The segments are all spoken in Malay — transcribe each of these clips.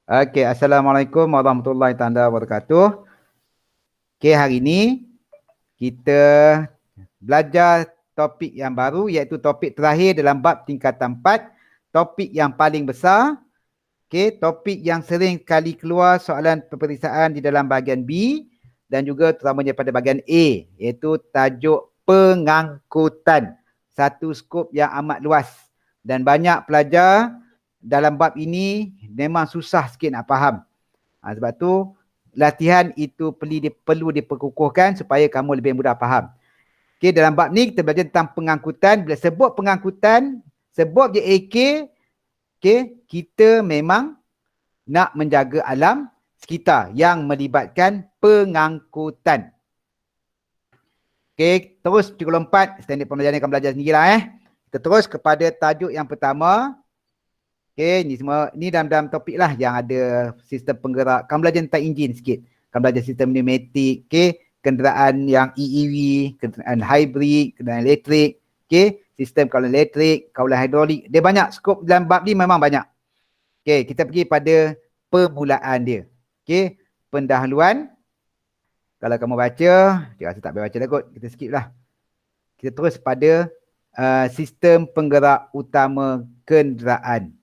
Okey, Assalamualaikum warahmatullahi taala wabarakatuh. Okey, hari ini kita belajar topik yang baru iaitu topik terakhir dalam bab tingkatan 4, topik yang paling besar. Okey, topik yang sering kali keluar soalan peperiksaan di dalam bahagian B dan juga terutamanya pada bahagian A iaitu tajuk pengangkutan. Satu skop yang amat luas dan banyak pelajar dalam bab ini memang susah sikit nak faham. Sebab tu latihan itu perlu diperkukuhkan supaya kamu lebih mudah faham. Okey, dalam bab ni kita belajar tentang pengangkutan. Bila sebut pengangkutan, sebut je AK, okey, kita memang nak menjaga alam sekitar yang melibatkan pengangkutan. Okey, terus cikgu lompat, standard pembelajaran akan belajar sendirilah. Kita terus kepada tajuk yang pertama. Okey, ni semua ni dalam topik lah yang ada sistem penggerak. Kamu belajar tentang enjin sikit. Kamu belajar sistem pneumatik, okey, kenderaan yang EEV, kenderaan hybrid, kenderaan elektrik, okey, sistem kawalan elektrik, kawalan hidrolik. Dia banyak skop dalam bab ni memang banyak. Okey, kita pergi pada permulaan dia. Okey, pendahuluan. Kalau kamu baca, dia rasa tak boleh baca dah kot. Kita skip lah. Kita terus pada sistem penggerak utama kenderaan.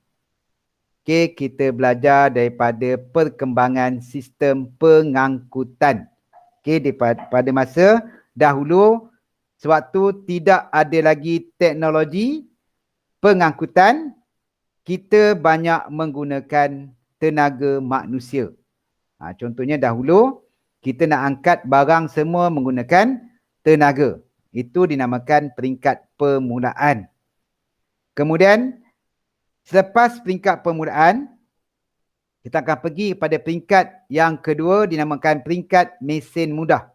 Okey, kita belajar daripada perkembangan sistem pengangkutan. Okey, pada masa dahulu, sewaktu tidak ada lagi teknologi pengangkutan, kita banyak menggunakan tenaga manusia. Contohnya dahulu, kita nak angkat barang semua menggunakan tenaga. Itu dinamakan peringkat permulaan. Kemudian, selepas peringkat permulaan, kita akan pergi pada peringkat yang kedua dinamakan peringkat mesin mudah.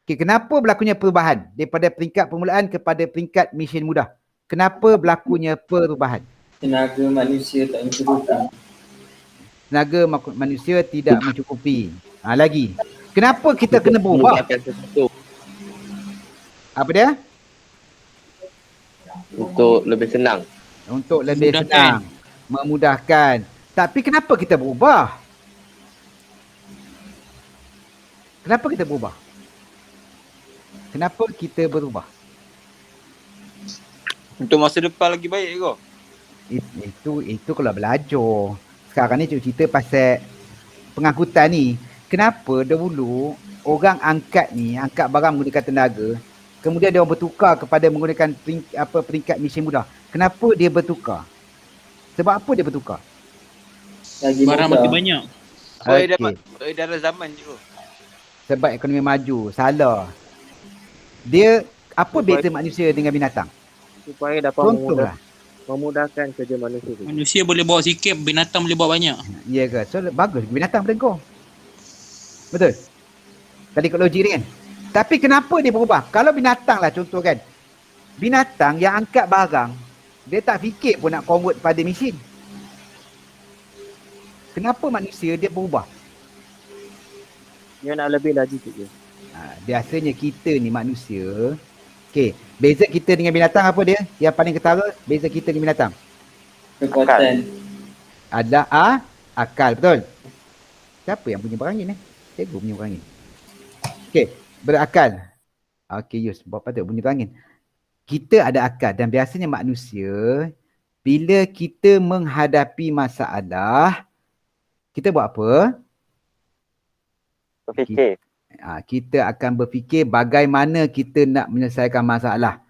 Okay, kenapa berlakunya perubahan daripada peringkat permulaan kepada peringkat mesin mudah? Kenapa berlakunya perubahan? Tenaga manusia tak mencukupi. Tenaga manusia tidak mencukupi. Lagi. Kenapa kita kena berubah? Apa dia? Untuk lebih senang. Untuk lebih senang. Memudahkan. Tapi kenapa kita berubah? Kenapa kita berubah? Kenapa kita berubah? Untuk masa depan lagi baik ke? Itu kalau belajar. Sekarang ni cerita pasal pengangkutan ni. Kenapa dahulu orang angkat barang menggunakan tenaga, kemudian dia bertukar kepada menggunakan peringkat mesin mudah. Kenapa dia bertukar? Sebab apa dia bertukar? Barang makin banyak. Sebab edara zaman je. Sebab ekonomi maju. Salah. Dia, apa beza manusia dengan binatang? Supaya dapat memudahkan kerja manusia. Manusia boleh bawa sikit, binatang boleh bawa banyak. Ya ke? So bagus binatang pada kau. Betul? Tadi ikut logik ni kan? Tapi kenapa dia berubah? Kalau binatang lah contoh kan. Binatang yang angkat barang, dia tak fikir pun nak convert pada mesin. Kenapa manusia dia berubah? Dia nak lebih lagi je. Biasanya kita ni manusia, okey, beza kita dengan binatang apa dia? Yang paling ketara, beza kita dengan binatang. Kekuatan. Adalah akal, betul? Siapa yang punya berangin Cikgu punya berangin. Okey, berakal. Okey, Yus, buat patut bunyi berangin. Kita ada akal dan biasanya manusia, bila kita menghadapi masalah, kita buat apa? Berfikir. Kita akan berfikir bagaimana kita nak menyelesaikan masalah.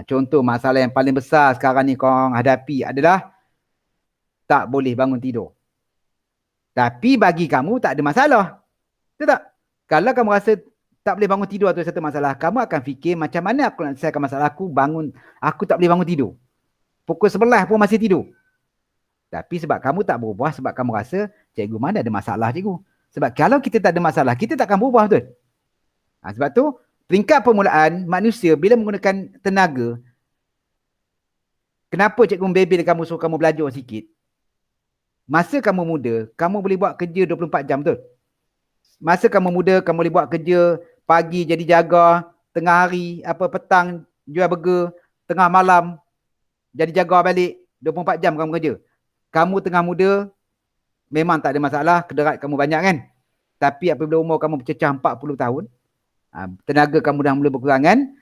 Contoh masalah yang paling besar sekarang ni korang hadapi adalah tak boleh bangun tidur. Tapi bagi kamu tak ada masalah. Betul tak? Kalau kamu rasa tak boleh bangun tidur atau satu masalah, kamu akan fikir macam mana aku nak selesaikan masalah aku tak boleh bangun tidur. Pukul 11 pun masih tidur. Tapi sebab kamu tak berubah, sebab kamu rasa, cikgu mana ada masalah cikgu. Sebab kalau kita tak ada masalah, kita tak akan berubah, betul? Sebab tu, peringkat permulaan manusia bila menggunakan tenaga, kenapa cikgu membebel kamu suruh kamu belajar sikit? Masa kamu muda, kamu boleh buat kerja 24 jam, betul? Masa kamu muda, kamu boleh buat kerja pagi jadi jaga, tengah hari, petang jual burger, tengah malam jadi jaga balik, 24 jam kamu kerja. Kamu tengah muda, memang tak ada masalah, kederat kamu banyak kan. Tapi apabila umur kamu bercecah 40 tahun, tenaga kamu dah mula berkurangan,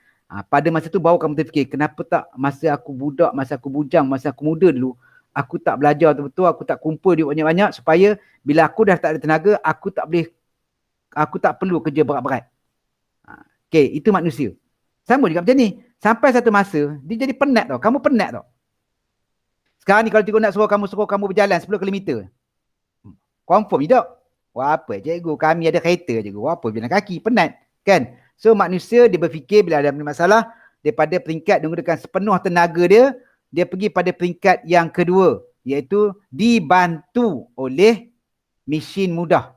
pada masa tu baru kamu terfikir, kenapa tak masa aku budak, masa aku bujang, masa aku muda dulu, aku tak belajar betul-betul, aku tak kumpul duit banyak-banyak supaya bila aku dah tak ada tenaga, aku tak perlu kerja berat-berat. Okay, itu manusia. Sama juga macam ni. Sampai satu masa, dia jadi penat tau. Kamu penat tau. Sekarang ni kalau cikgu nak suruh kamu berjalan 10 km. Confirm tidak? Wah apa cikgu, kami ada kereta cikgu. Wah apa berjalan kaki, penat. Kan? So manusia dia berfikir bila ada masalah, daripada peringkat dia menggunakan sepenuh tenaga dia pergi pada peringkat yang kedua, iaitu dibantu oleh mesin mudah.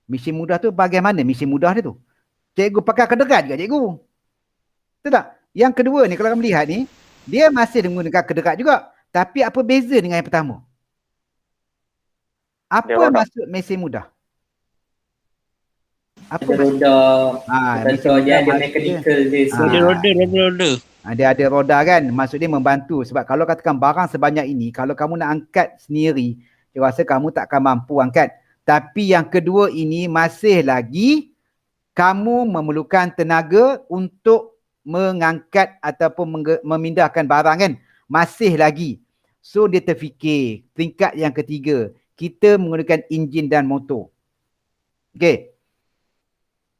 Mesin mudah tu bagaimana mesin mudah dia tu? Cikgu pakai kederat juga cikgu. Betul tak? Yang kedua ni kalau kamu lihat ni, dia masih menggunakan kederat juga. Tapi apa beza dengan yang pertama? Apa maksud mesin mudah? Apa Ada roda. mesin Contoh dia ada mudah mechanical dia. Roda. dia ada roda kan, maksud dia membantu. Sebab kalau katakan barang sebanyak ini, kalau kamu nak angkat sendiri, saya rasa kamu tak akan mampu angkat. Tapi yang kedua ini masih lagi kamu memerlukan tenaga untuk mengangkat ataupun memindahkan barang kan. Masih lagi. So dia terfikir peringkat yang ketiga, kita menggunakan enjin dan motor. Okey.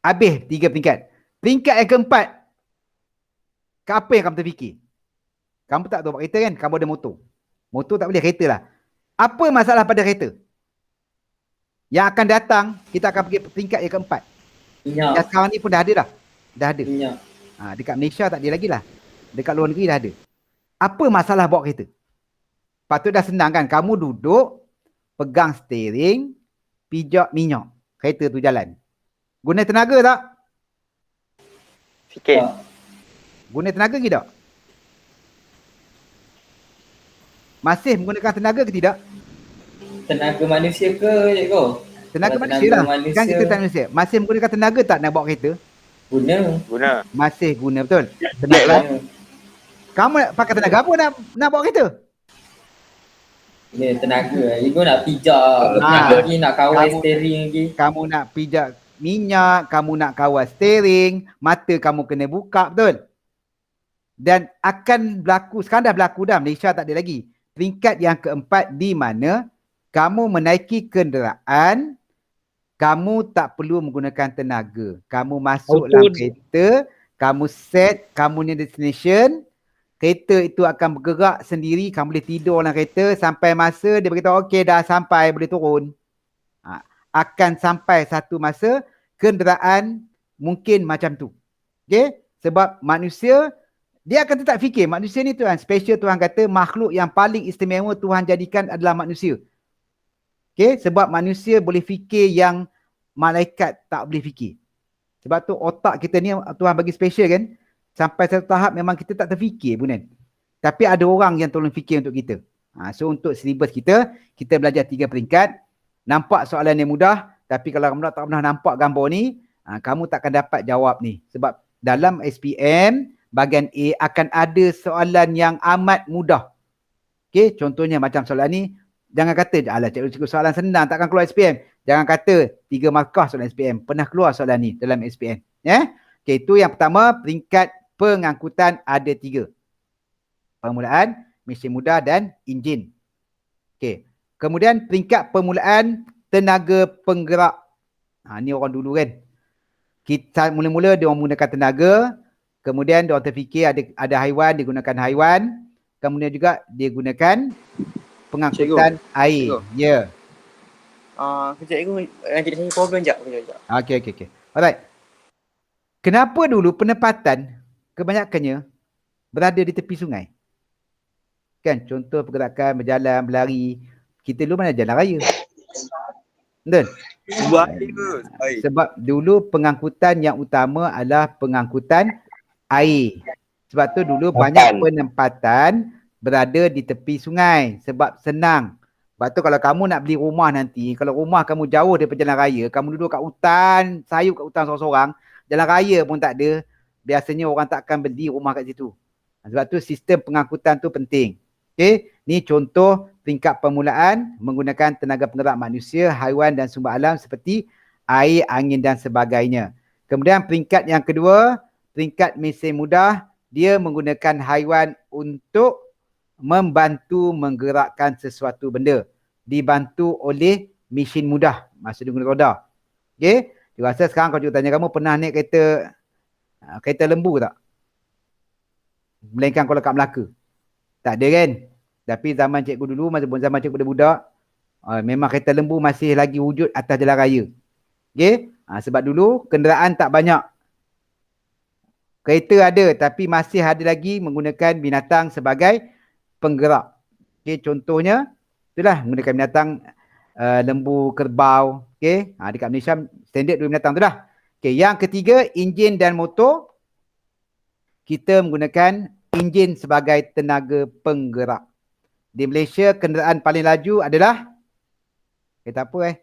Habis 3 peringkat. Peringkat yang keempat, apa yang kamu terfikir? Kamu tak tahu kereta kan? Kamu ada motor. Motor tak boleh, kereta lah. Apa masalah pada kereta? Yang akan datang, kita akan pergi peringkat yang keempat. Minyak. Yang sekarang ni pun dah ada dah. Dah ada. Minyak. Dekat Malaysia tak ada lagi lah. Dekat luar negeri dah ada. Apa masalah bawa kereta? Patut dah senang kan? Kamu duduk, pegang steering, pijak minyak. Kereta tu jalan. Guna tenaga tak? Sikit. Guna tenaga ke tidak? Masih menggunakan tenaga ke tidak? Tenaga manusia ke cikgu? Tenaga Kalau manusia lah. manusia, Kan kita tak manusia. Masih menggunakan tenaga tak nak bawa kereta? Guna. Masih guna betul. Tenaga. Kamu nak pakai tenaga apa nak bawa kereta? Ya, tenaga. Cikgu nak pijak. Lagi nak kawal steering lagi. Kamu nak pijak minyak, kamu nak kawal steering, mata kamu kena buka, betul? Dan akan berlaku, sekarang dah berlaku dah, Malaysia tak ada lagi. Peringkat yang keempat di mana kamu menaiki kenderaan, kamu tak perlu menggunakan tenaga. Kamu masuk dalam kereta, kamu set, kamu ni destination, kereta itu akan bergerak sendiri, kamu boleh tidur dalam kereta sampai masa dia beritahu okey dah sampai, boleh turun. Akan sampai satu masa kenderaan mungkin macam tu. Okey? Sebab manusia dia akan tetap fikir manusia ni Tuhan special, Tuhan kata makhluk yang paling istimewa Tuhan jadikan adalah manusia. Okey? Sebab manusia boleh fikir yang malaikat tak boleh fikir. Sebab tu otak kita ni Tuhan bagi special kan. Sampai satu tahap memang kita tak terfikir pun kan. Tapi ada orang yang tolong fikir untuk kita. So untuk silibus kita belajar 3 peringkat. Nampak soalan yang mudah, tapi kalau kamu tak pernah nampak gambar ni, kamu takkan dapat jawab ni. Sebab dalam SPM, bahagian A akan ada soalan yang amat mudah. Okey, contohnya macam soalan ni, jangan kata, alah cikgu soalan senang, takkan keluar SPM. Jangan kata 3 markah soalan SPM. Pernah keluar soalan ni dalam SPM. Okey, itu yang pertama, peringkat pengangkutan ada 3. Permulaan, mesin mudah dan enjin. Okey. Kemudian peringkat permulaan tenaga penggerak. Ni orang dulu kan. Kita mula-mula dia orang menggunakan tenaga, kemudian dia orang terfikir ada haiwan, dia gunakan haiwan, kemudian juga dia gunakan pengangkutan air. Ya. Cikgu, nanti saya problem jap. Okey. Alright. Kenapa dulu penempatan kebanyakannya berada di tepi sungai? Kan contoh pergerakan berjalan, berlari, kita dulu mana jalan raya. Betul? Sebab dulu pengangkutan yang utama adalah pengangkutan air. Sebab tu dulu banyak penempatan berada di tepi sungai. Sebab senang. Sebab tu kalau kamu nak beli rumah nanti, kalau rumah kamu jauh daripada jalan raya, kamu duduk kat hutan, sayup kat hutan seorang-seorang, jalan raya pun tak ada, biasanya orang tak akan beli rumah kat situ. Sebab tu sistem pengangkutan tu penting. Okay? Ni contoh peringkat permulaan menggunakan tenaga penggerak manusia, haiwan dan sumber alam seperti air, angin dan sebagainya. Kemudian peringkat yang kedua, peringkat mesin mudah, dia menggunakan haiwan untuk membantu menggerakkan sesuatu benda. Dibantu oleh mesin mudah, maksudnya guna roda. Okey? Saya rasa sekarang kalau cikgu tanya kamu pernah naik kereta lembu tak? Melainkan kalau kat Melaka. Tak ada kan? Tapi zaman cikgu dulu, zaman cikgu budak-budak, memang kereta lembu masih lagi wujud atas jalan raya. Okey? Sebab dulu kenderaan tak banyak. Kereta ada tapi masih ada lagi menggunakan binatang sebagai penggerak. Okey, contohnya itulah menggunakan binatang lembu, kerbau. Okey, dekat Malaysia standard dua binatang tu dah. Okey, yang ketiga enjin dan motor. Kita menggunakan enjin sebagai tenaga penggerak. Di Malaysia kenderaan paling laju adalah kereta apa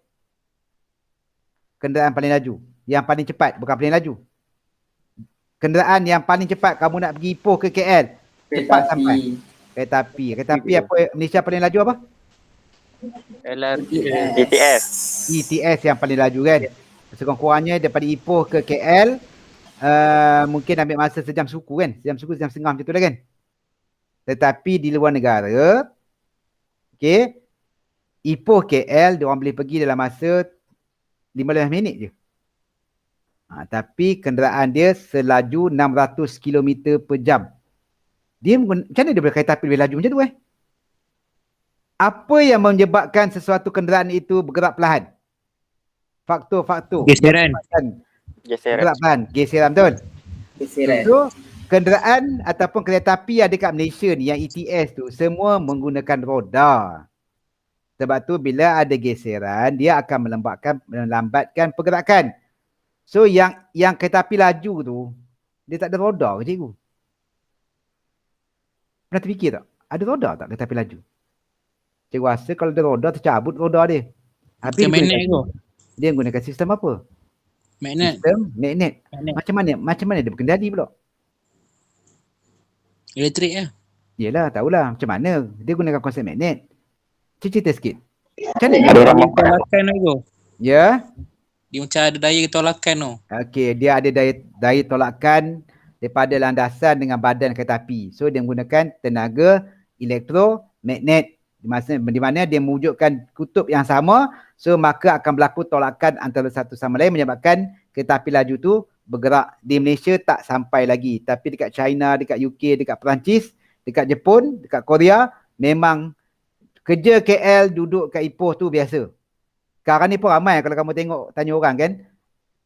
kenderaan paling laju. Yang paling cepat, bukan paling laju. Kenderaan yang paling cepat kamu nak pergi Ipoh ke KL, cepat sampai. Kereta api. Kereta api apa Malaysia paling laju apa? LRT. ETS. ETS yang paling laju kan. Sekurang-kurangnya daripada Ipoh ke KL mungkin ambil masa sejam suku kan. Sejam setengah macam tu lah kan. Tetapi di luar negara, okey, Ipoh KL diorang boleh pergi dalam masa 15 minit je. Tapi kenderaan dia selaju 600 km per jam. Dia macam mana dia boleh kereta api lebih laju macam tu Apa yang menyebabkan sesuatu kenderaan itu bergerak perlahan? Faktor-faktor. Geseran. Bergerak perlahan. Geseran betul. Geseran. So, kenderaan ataupun kereta api yang ada kat Malaysia ni, yang ETS tu, semua menggunakan roda. Sebab tu bila ada geseran, dia akan melambatkan pergerakan. So yang kereta api laju tu, dia tak ada roda ke cikgu? Pernah terfikir tak? Ada roda tak kereta api laju? Cikgu rasa kalau ada roda, tercabut roda dia. Macam magnet tu. Dia menggunakan sistem apa? Magnet. Sistem magnet. Macam mana dia berkendali pula? Elektrik lah. Yelah, tahulah macam mana. Dia gunakan konsep magnet. Cerita sikit. Macam mana? Ada orang tolakan tu. Ya. Dia macam ada daya tolakan tu. Okey, dia ada daya tolakan daripada landasan dengan badan kereta api. So dia menggunakan tenaga elektromagnet. Di mana dia mewujudkan kutub yang sama, so maka akan berlaku tolakan antara satu sama lain menyebabkan kereta api laju tu bergerak. Di Malaysia tak sampai lagi, tapi dekat China, dekat UK, dekat Perancis, dekat Jepun, dekat Korea, memang kerja KL duduk kat Ipoh tu biasa. Sekarang ni pun ramai kalau kamu tengok, tanya orang kan,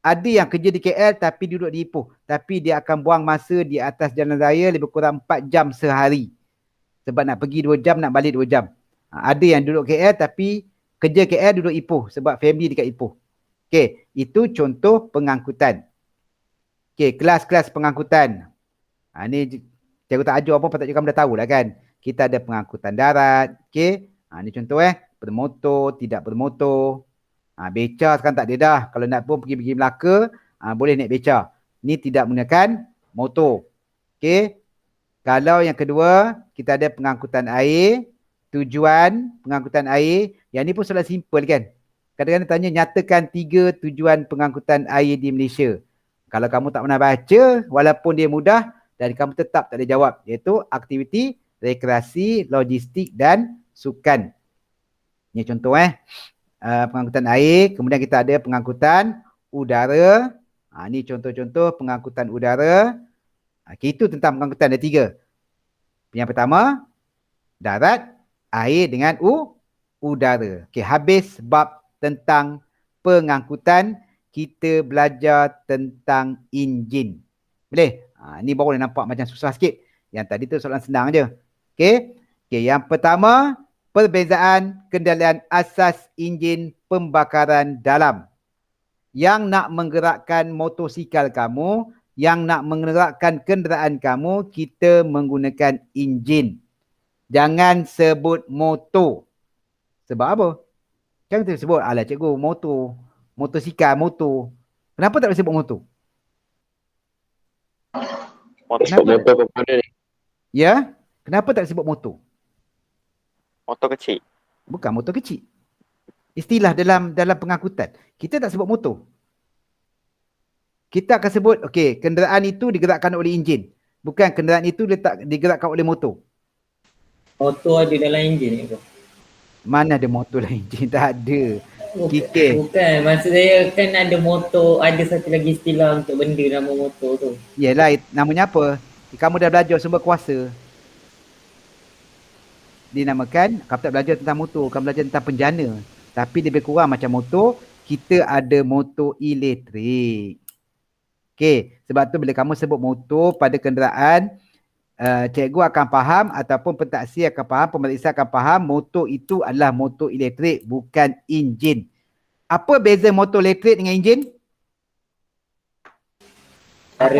ada yang kerja di KL tapi duduk di Ipoh, tapi dia akan buang masa di atas jalan raya lebih kurang 4 jam sehari. Sebab nak pergi 2 jam, nak balik 2 jam. Ada yang duduk KL tapi kerja KL duduk Ipoh sebab family dekat Ipoh. Okey, itu contoh pengangkutan. Okey, kelas-kelas pengangkutan. Ni cikgu tak ajar apa patut kamu dah tahu lah kan. Kita ada pengangkutan darat. Okey, ni contoh bermotor, tidak bermotor. Beca sekarang tak ada dah. Kalau nak pun pergi Melaka, boleh naik beca. Ni tidak menggunakan motor. Okey. Kalau yang kedua, kita ada pengangkutan air. Tujuan pengangkutan air. Yang ni pun soalan simple kan. Kadang-kadang tanya nyatakan 3 tujuan pengangkutan air di Malaysia. Kalau kamu tak pernah baca, walaupun dia mudah, dan kamu tetap tak ada jawab. Iaitu aktiviti, rekreasi, logistik dan sukan. Ini contoh pengangkutan air. Kemudian kita ada pengangkutan udara. Ini contoh-contoh pengangkutan udara. Itu tentang pengangkutan, ada 3. Yang pertama, darat, air dengan udara. Okey, habis bab tentang pengangkutan, kita belajar tentang enjin. Boleh? Ni baru nampak macam susah sikit. Yang tadi tu soalan senang je. Okey. Okey, yang pertama, perbezaan kendalian asas enjin pembakaran dalam. Yang nak menggerakkan motosikal kamu, yang nak menggerakkan kenderaan kamu, kita menggunakan enjin. Jangan sebut motor. Sebab apa? Jangan kita sebut, alah cikgu, motor, motosikal, motor. Kenapa tak boleh sebut motor? Motor ni. Ya? Kenapa tak sebut motor? Motor kecil. Bukan motor kecil. Istilah dalam pengangkutan. Kita tak sebut motor. Kita akan sebut, okey, kenderaan itu digerakkan oleh enjin. Bukan kenderaan itu digerakkan oleh motor. Motor ada dalam enjin ni bro. Mana ada motor dalam enjin? Tak ada. Kikir. Bukan, maksud saya kan ada motor, ada satu lagi istilah untuk benda nama motor tu. Yelah, namanya apa? Kamu dah belajar sumber kuasa. Dinamakan, kamu tak belajar tentang motor, kamu belajar tentang penjana. Tapi lebih kurang macam motor, kita ada motor elektrik. Okey, sebab tu bila kamu sebut motor pada kenderaan, cikgu akan faham ataupun pentaksi akan faham, pemeriksa akan faham motor itu adalah motor elektrik, bukan enjin. Apa beza motor elektrik dengan enjin? Cara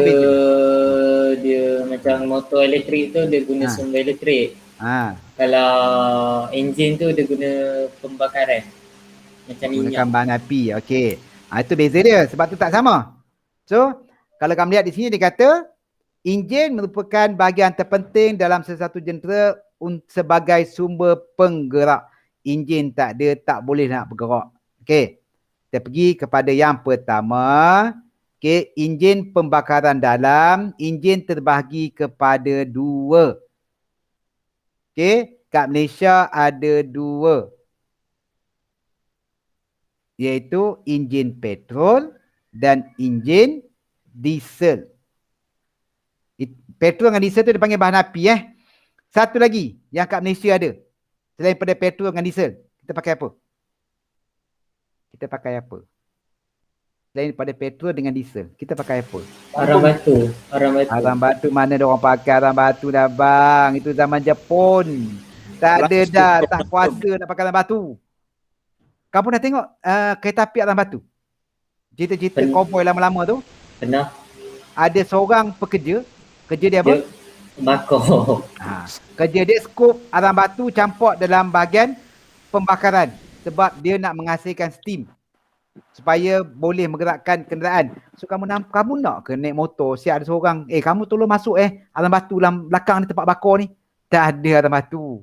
dia macam motor elektrik tu dia guna sumber elektrik. Kalau enjin tu dia guna pembakaran. Macam minyak. Gunakan bahan api. Okey. Itu beza dia. Sebab tu tak sama. So, kalau kamu lihat di sini dia kata enjin merupakan bahagian terpenting dalam sesuatu jentera sebagai sumber penggerak. Enjin tak ada, tak boleh nak bergerak. Okey. Kita pergi kepada yang pertama. Okey, enjin pembakaran dalam, enjin terbahagi kepada dua. Okey, kat Malaysia ada dua. Iaitu enjin petrol dan enjin diesel. Petrol dengan diesel tu dipanggil bahan api Satu lagi yang kat Malaysia ada. Selain pada petrol dengan diesel, kita pakai apa? Kita pakai apa? Selain pada petrol dengan diesel, kita pakai apa? Arang batu. Arang batu mana ada orang pakai arang batu dah bang? Itu zaman Jepun. Tak ada dah, tak kuasa nak pakai arang batu. Kamu dah tengok kereta api arang batu? Cerita-cerita cowboy lama-lama tu? Pernah. Ada seorang pekerja, kerja dia apa? Bakar. Kerja dia skop arang batu campur dalam bahagian pembakaran sebab dia nak menghasilkan steam supaya boleh menggerakkan kenderaan. So kamu nak ke naik motor, siap ada seorang, kamu tolong masuk arang batu dalam belakang ni tempat bakar ni. Tak ada arang batu.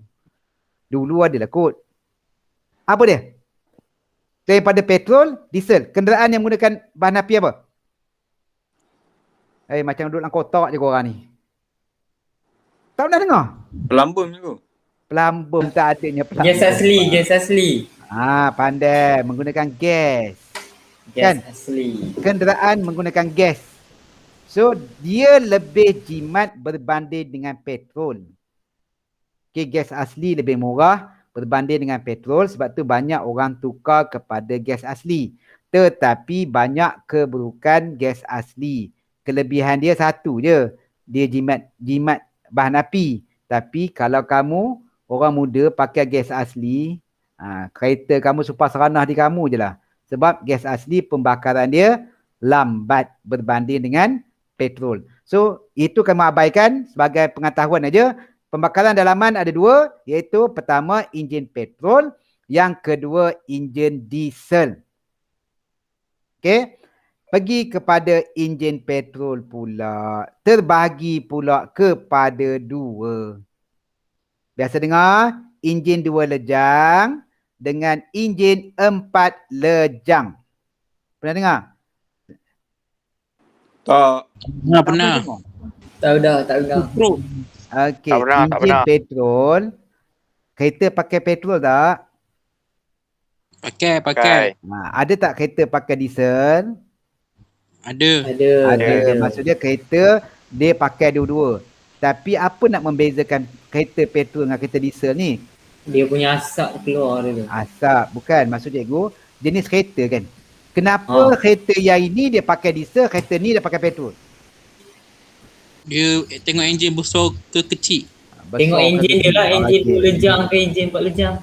Dulu adalah kot. Apa dia? Daripada petrol, diesel. Kenderaan yang menggunakan bahan api apa? Macam duduk dalam kotak je korang ni. Tak pernah dengar? Pelambung je. Pelambung tak adanya pelambung. Gas asli. Pandai. Menggunakan gas. Gas asli. Kenderaan menggunakan gas. So, dia lebih jimat berbanding dengan petrol. Okay, gas asli lebih murah berbanding dengan petrol. Sebab tu banyak orang tukar kepada gas asli. Tetapi banyak keburukan gas asli. Kelebihan dia satu je. Dia jimat bahan api. Tapi kalau kamu orang muda pakai gas asli, kereta kamu supaya seranah di kamu je lah. Sebab gas asli pembakaran dia lambat berbanding dengan petrol. So, itu kamu abaikan sebagai pengetahuan aja. Pembakaran dalaman ada dua, iaitu pertama enjin petrol, yang kedua enjin diesel. Okey. Pergi kepada enjin petrol pula. Terbahagi pula kepada dua. Biasa dengar enjin 2 lejang dengan enjin 4 lejang. Pernah dengar? Tak. Pernah. Tak dengar. Okey, enjin petrol. Kereta pakai petrol tak? Pakai. Ada tak kereta pakai diesel? Ada. Maksudnya kereta dia pakai dua-dua. Tapi apa nak membezakan kereta petrol dengan kereta diesel ni? Dia punya asap keluar dia. Asap, bukan. Maksud cikgu, jenis kereta kan. Kenapa kereta yang ini dia pakai diesel, kereta ni dia pakai petrol? Dia tengok enjin besar ke kecil. Tengok enjin dia lah, enjin 2 lejang ke enjin 4 lejang.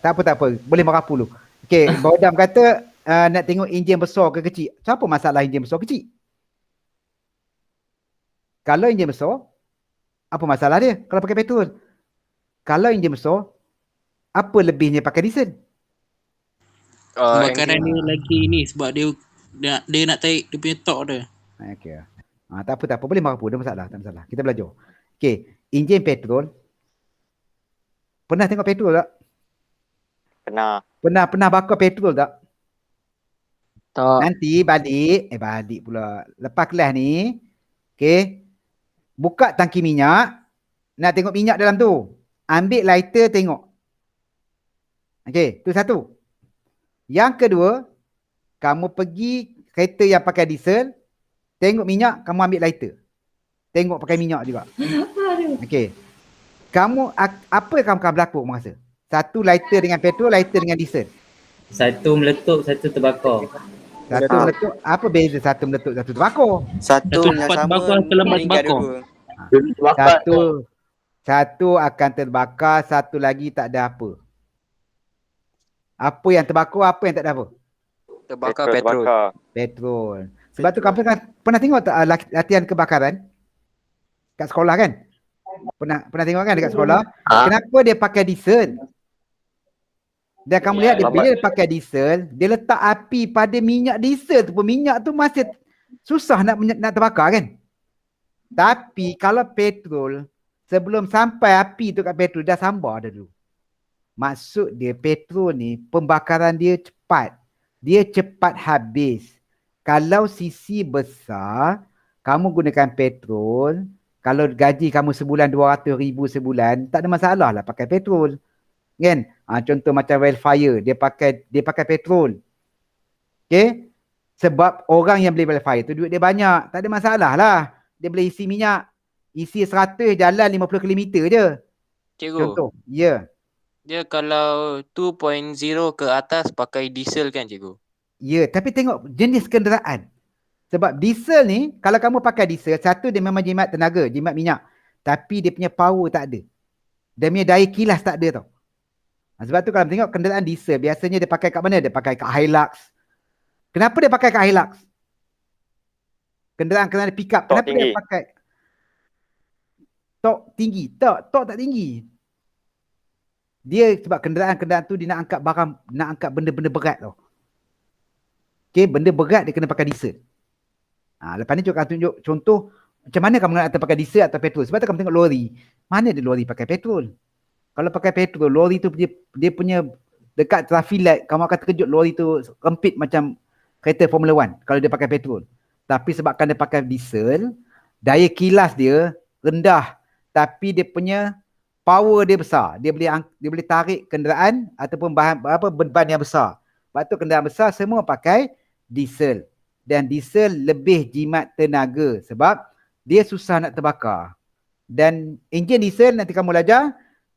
Tak apa. Boleh merapu dulu. Okey, Baudam kata nak tengok enjin besar ke kecil. Siapa masalah enjin besar kecil? Kalau enjin besar, apa masalah dia kalau pakai petrol? Kalau enjin besar, apa lebihnya pakai diesel? Pembakaran dia lagi ni sebab dia nak tarik dia punya torque dia. Okey. Tak apa. Boleh merapu. Tak masalah. Kita belajar. Okey. Enjin petrol Pernah tengok petrol tak? Pernah. Pernah bakar petrol tak? Tak. Nanti balik pula. Lepas kelas ni, okay, buka tangki minyak, nak tengok minyak dalam tu. Ambil lighter tengok. Okay, tu satu. Yang kedua, kamu pergi kereta yang pakai diesel, tengok minyak, kamu ambil lighter. Tengok pakai minyak juga. Okay. Apa yang kamu akan berlaku, kamu rasa? Satu lighter dengan petrol, lighter dengan diesel. Satu meletup, satu terbakar. Satu meletup, apa beza satu meletup, satu terbakar? Satu yang cepat sama terbakar, terlambat meninggal terbakar. dulu. Satu akan terbakar, satu lagi tak ada apa. Apa yang terbakar, apa yang tak ada apa? Terbakar petrol. Petrol. Sebab tu kamu pernah tengok tak latihan kebakaran? Kat sekolah kan? Pernah tengok kan dekat sekolah? Kenapa dia pakai diesel? Dan kamu lihat dia pakai diesel, dia letak api pada minyak diesel tu pun, minyak tu masih susah nak terbakar kan? Tapi kalau petrol, sebelum sampai api tu kat petrol, dah sambar dah dulu. Maksud dia petrol ni, pembakaran dia cepat. Dia cepat habis. Kalau sisi besar, kamu gunakan petrol, kalau gaji kamu sebulan 200,000 sebulan, tak ada masalah lah pakai petrol. Kan? Contoh macam wildfire, dia pakai petrol. Okay? Sebab orang yang beli wildfire tu duit dia banyak, tak ada masalah lah. Dia boleh isi minyak, isi 100 jalan 50 km je. Cikgu, Contoh. Ya. dia kalau 2.0 ke atas pakai diesel kan cikgu? Ya, tapi tengok jenis kenderaan. Sebab diesel ni, kalau kamu pakai diesel, satu dia memang jimat tenaga, jimat minyak. Tapi dia punya power tak ada. Dia punya daya kilas tak ada tau. Sebab tu kalau tengok kenderaan diesel, biasanya dia pakai kat mana? Dia pakai kat Hilux. Kenapa dia pakai kat Hilux? Kenderaan pick up. Kenapa dia pakai tork tinggi? Tork tak tinggi. Dia sebab kenderaan tu dia nak angkat barang, nak angkat benda-benda berat tau. Okay, benda berat dia kena pakai diesel. Lepas ni akan tunjuk contoh macam mana kamu nak pakai diesel atau petrol. Sebab tu kamu tengok lori. Mana ada lori pakai petrol? Kalau pakai petrol, lori tu dia punya dekat traffic light, kamu akan terkejut lori tu kempit macam kereta Formula 1 kalau dia pakai petrol. Tapi sebabkan dia pakai diesel, daya kilas dia rendah, tapi dia punya power dia besar. Dia boleh tarik kenderaan ataupun beban yang besar. Sebab tu kenderaan besar semua pakai diesel. Dan diesel lebih jimat tenaga sebab dia susah nak terbakar. Dan enjin diesel nanti kamu belajar,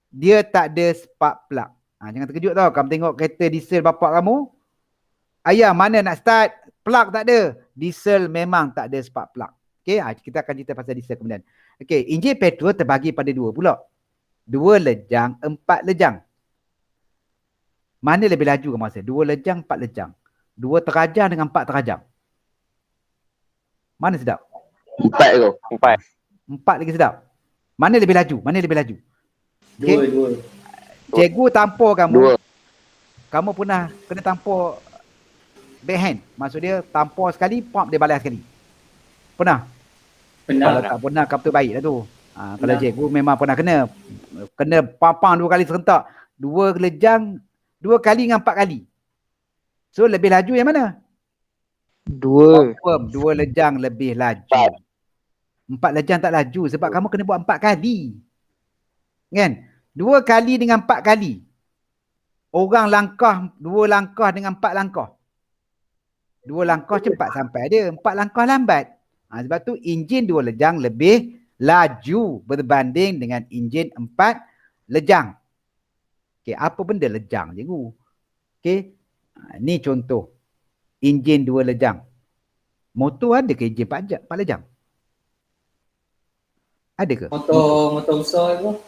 dia tak ada spark plug. Jangan terkejut tau. Kamu tengok kereta diesel bapak kamu, ayah mana nak start, plug tak ada. Diesel memang tak ada spark plug. Okay, kita akan cerita pasal diesel kemudian. Okay, enjin petrol terbagi pada dua pula. 2 lejang, 4 lejang. Mana lebih laju kamu rasa? 2 lejang, 4 lejang. 2 terajang dengan 4 terajang. Mana sedap? 4 tu. 4 lagi sedap. Mana lebih laju? Mana lebih laju? Okay. Dua. Cikgu tampur kamu. 2. Kamu pernah kena tampur backhand. Maksud dia tampur sekali, pump dia balas sekali. Pernah? Kalau tak pernah, kamu tu baik lah tu. Kalau cikgu memang pernah kena pampang 2 kali serentak. 2 lejang, 2 kali dengan 4 kali. So lebih laju yang mana? 2. Confirm 2 lejang lebih laju. 4 lejang tak laju sebab kamu kena buat 4 kali. Kan? 2 kali dengan 4 kali. Orang langkah 2 langkah dengan 4 langkah. 2 langkah cepat sampai dia, 4 langkah lambat. Sebab tu enjin 2 lejang lebih laju berbanding dengan enjin 4 lejang. Okay, apa benda lejang cikgu? Okay, ni contoh. Enjin 2 lejang. Motor ada ke enjin 4 lejang? Ada ke? Motor besar tu.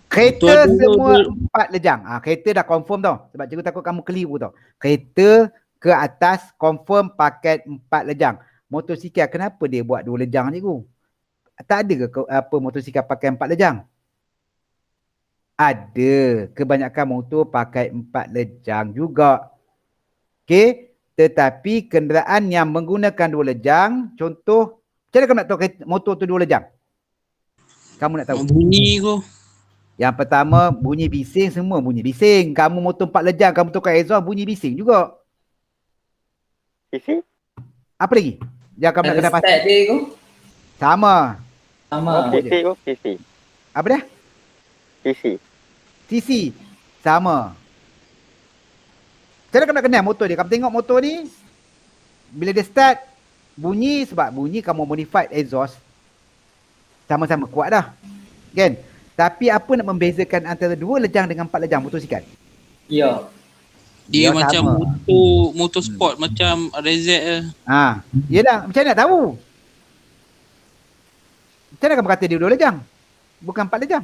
Kereta semua 4 lejang. Kereta dah confirm tau. Sebab cikgu takut kamu keliru tau. Kereta ke atas confirm pakai 4 lejang. Motosikal kenapa dia buat 2 lejang cikgu? Tak ada ke motosikal pakai 4 lejang? Ada. Kebanyakan motor pakai 4 lejang juga. Okey. Tetapi kenderaan yang menggunakan 2 lejang, contoh, macam mana kamu nak tahu motor tu 2 lejang? Kamu nak tahu? Bunyi tu. Yang pertama bunyi bising, semua bunyi bising. Kamu motor 4 lejang, kamu tukar exhaust bunyi bising juga. PC? Apa lagi? Yang kamu nak kena pasti. Start dia tu Sama. sama. Apa PC je? tu, PC. Apa dia? PC. CC. Sama. Macam mana kamu nak kenal motor dia? Kamu tengok motor ni, bila dia start, bunyi sebab bunyi kamu modified exhaust. Sama-sama kuat dah. Kan? Tapi apa nak membezakan antara 2 lejang dengan 4 lejang motosikal? Ya. Dia Dia macam sama. motor sport macam RZ. Yelah, macam mana nak tahu? Macam mana kamu kata dia 2 lejang? Bukan 4 lejang?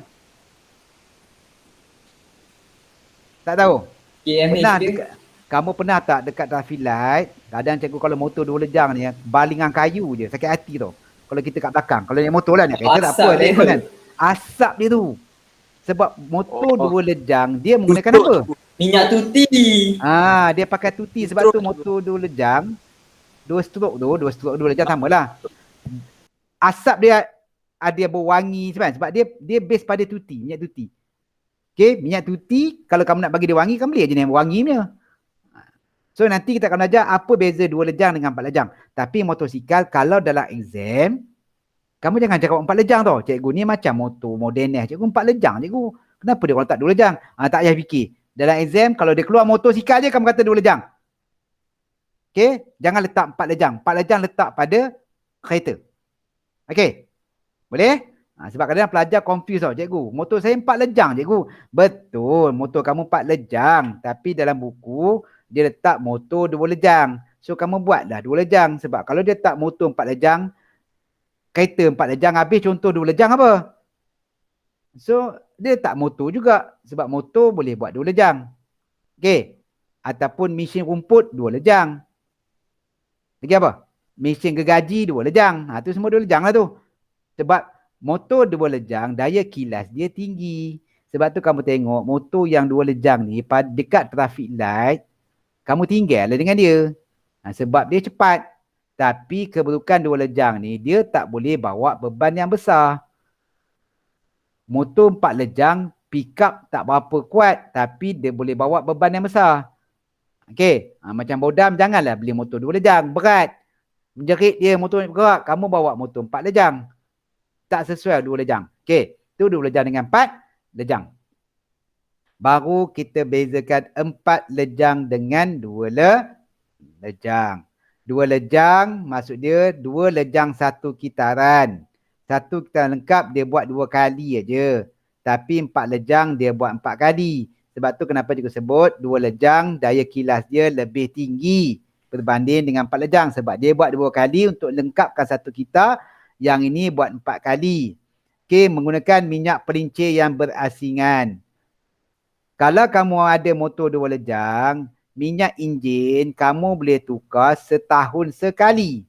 Tak tahu? KMH Pernah dia. kamu pernah tak dekat traffic light, kadang cikgu kalau motor 2 lejang ni, balingan kayu je, sakit hati tau. Kalau kita kat belakang, kalau naik motor lah, naik kereta tak apa, Asap dia. kan? Asap dia tu. Sebab motor 2 lejang, dia menggunakan apa? Minyak tuti. Dia pakai tuti, sebab tu motor 2 lejang, 2 stroke 2 lejang sama lah. Asap dia ada berwangi sebab dia base pada tuti, minyak tuti. Okay, minyak tuti kalau kamu nak bagi dia wangi, kamu beli je yang wangi punya. So nanti kita akan belajar apa beza 2 lejang dengan 4 lejang. Tapi motosikal kalau dalam exam, kamu jangan cakap 4 lejang tau. Cikgu ni macam motor moden ni. Cikgu 4 lejang cikgu. Kenapa dia orang tak 2 lejang? Tak payah fikir. Dalam exam kalau dia keluar motosikal je kamu kata 2 lejang. Okay, jangan letak 4 lejang. 4 lejang letak pada kereta. Okay, boleh? Sebab kadang-kadang pelajar confuse tau. Cikgu, motor saya 4 lejang cikgu. Betul, motor kamu 4 lejang. Tapi dalam buku, dia letak motor 2 lejang. So, kamu buatlah 2 lejang. Sebab kalau dia tak motor 4 lejang, kereta 4 lejang habis contoh 2 lejang apa? So, dia tak motor juga. Sebab motor boleh buat 2 lejang. Okay. Ataupun mesin rumput 2 lejang. Lagi apa? Mesin gergaji 2 lejang. Tu semua 2 lejang lah tu. Sebab motor 2 lejang, daya kilas dia tinggi. Sebab tu kamu tengok motor yang 2 lejang ni dekat traffic light, kamu tinggal lah dengan dia. Sebab dia cepat. Tapi keburukan 2 lejang ni, dia tak boleh bawa beban yang besar. Motor 4 lejang, pick up tak berapa kuat, tapi dia boleh bawa beban yang besar. Okey, macam Bodam, janganlah beli motor 2 lejang, berat. Menjerit dia motor ni bergerak, kamu bawa motor 4 lejang. Tak sesuai 2 lejang. Okey, tu 2 lejang dengan 4 lejang. Baru kita bezakan 4 lejang dengan 2 lejang. 2 lejang maksud dia 2 lejang 1 kitaran. 1 kitaran lengkap dia buat 2 kali aja. Tapi 4 lejang dia buat 4 kali. Sebab tu kenapa cikgu sebut 2 lejang daya kilas dia lebih tinggi berbanding dengan 4 lejang. Sebab dia buat 2 kali untuk lengkapkan 1 kitar. Yang ini buat 4 kali. Okey, menggunakan minyak pelincir yang berasingan. Kalau kamu ada motor 2 lejang, minyak enjin kamu boleh tukar setahun sekali.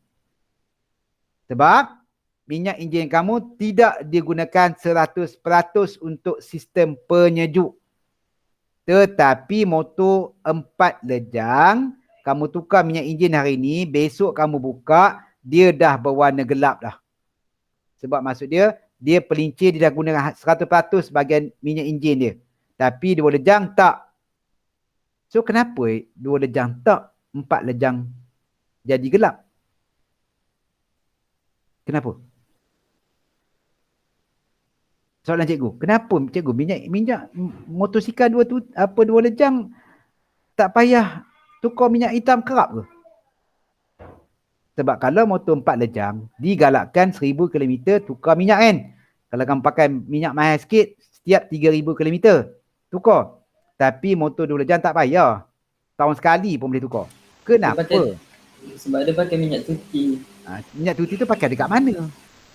Sebab minyak enjin kamu tidak digunakan 100% untuk sistem penyejuk. Tetapi motor 4 lejang, kamu tukar minyak enjin hari ini, besok kamu buka, dia dah berwarna gelap dah. Sebab maksud dia, dia pelincir, dia dah guna 100% bahagian minyak enjin dia. Tapi 2 lejang tak. So kenapa 2 lejang tak, 4 lejang jadi gelap? Kenapa? Soalan cikgu. Kenapa cikgu minyak motosikal 2 lejang tak payah tukar minyak hitam kerap ke? Sebab kalau motor 4 lejang, digalakkan 1000 km tukar minyak kan. Kalau kamu pakai minyak mahal sikit, setiap 3000 km tukar. Tapi motor 2 lejang tak payah. Tahun sekali pun boleh tukar. Kenapa? Sebab dia pakai minyak tuti. Minyak tuti tu pakai dekat mana?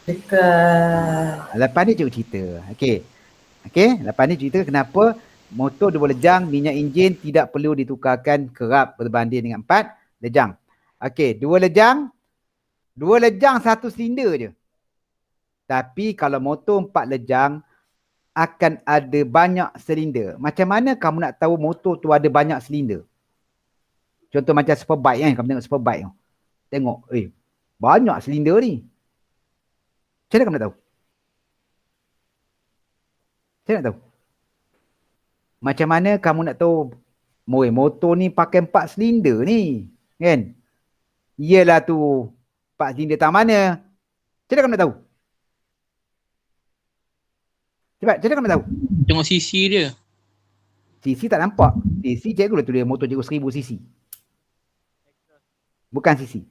Dekat. Lepas ni cikgu cerita. Okey. Lepas ni cerita kenapa motor 2 lejang minyak enjin tidak perlu ditukarkan kerap berbanding dengan 4 lejang. Okey, 2 lejang 1 silinder je. Tapi kalau motor 4 lejang akan ada banyak silinder. Macam mana kamu nak tahu motor tu ada banyak silinder? Contoh macam Superbike kan, kamu tengok Superbike tu. Tengok, banyak silinder ni. Macam mana kamu nak tahu? Macam mana nak tahu? Macam mana kamu nak tahu motor ni pakai 4 silinder ni, kan? Iyalah tu 4 silinder tak mana? Macam mana kamu nak tahu? Cepat, macam mana kamu nak tahu? Tengok sisi dia. CC tak nampak. CC cikgu lah tulis motor cikgu 1000 cc. Bukan CC.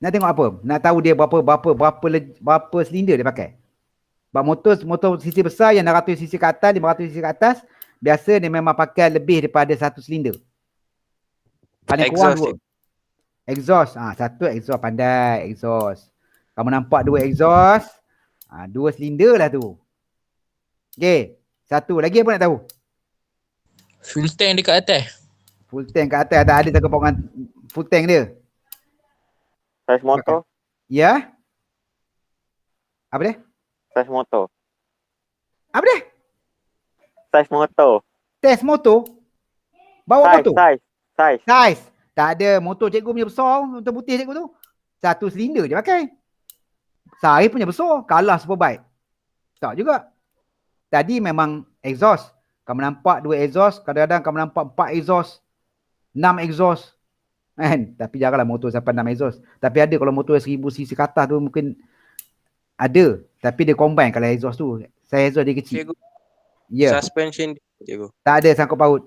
Nak tengok apa? Nak tahu dia berapa silinder dia pakai. Sebab motor cc besar yang 600 cc ke atas, 500 cc ke atas, biasa dia memang pakai lebih daripada 1 silinder. Paling kurang 2. Exhaust. Satu exhaust, pandai exhaust. Kamu nampak 2 exhaust, 2 silinder lah tu. Okey. Satu lagi apa nak tahu? Fuel tank dekat atas. Full tank kat atas, tak ada tak kepok dengan full tank dia. Saiz motor. Ya? Apa dia? Saiz motor. Apa dia? Saiz motor. Test motor? Bawa motor? Saiz. Saiz. Tak ada. Motor cikgu punya besar. Motor putih cikgu tu. 1 silinder je pakai. Saiz punya besar. Kalah Superbike. Tak juga. Tadi memang exhaust. Kamu nampak 2 exhaust. Kadang-kadang kamu nampak 4 exhaust. 6 exhaust. Kan? Tapi janganlah motor sampai 6 exhaust. Tapi ada kalau motor 1000 cc ke atas tu mungkin ada. Tapi dia combine kalau exhaust tu. Saya exhaust dia kecil. Cikgu, Ya. suspension dia, cikgu. Tak ada sangkut paut.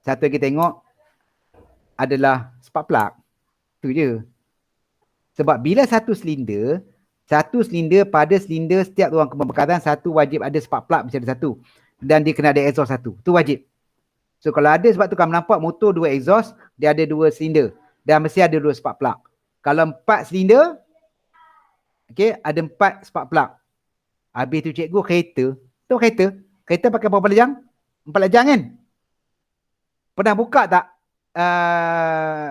Satu lagi tengok adalah spark plug. Tu je. Sebab bila satu silinder pada silinder setiap ruang pembakaran satu wajib ada spark plug mesti ada satu. Dan dia kena ada exhaust satu. Tu wajib. So kalau ada, sebab tu kamu nampak motor 2 exhaust, dia ada 2 silinder. Dan mesti ada 2 spark plug. Kalau 4 silinder, okay, ada 4 spark plug. Habis tu cikgu kereta. Tu kereta. Kereta pakai berapa lejang? 4 lejang kan? Pernah buka tak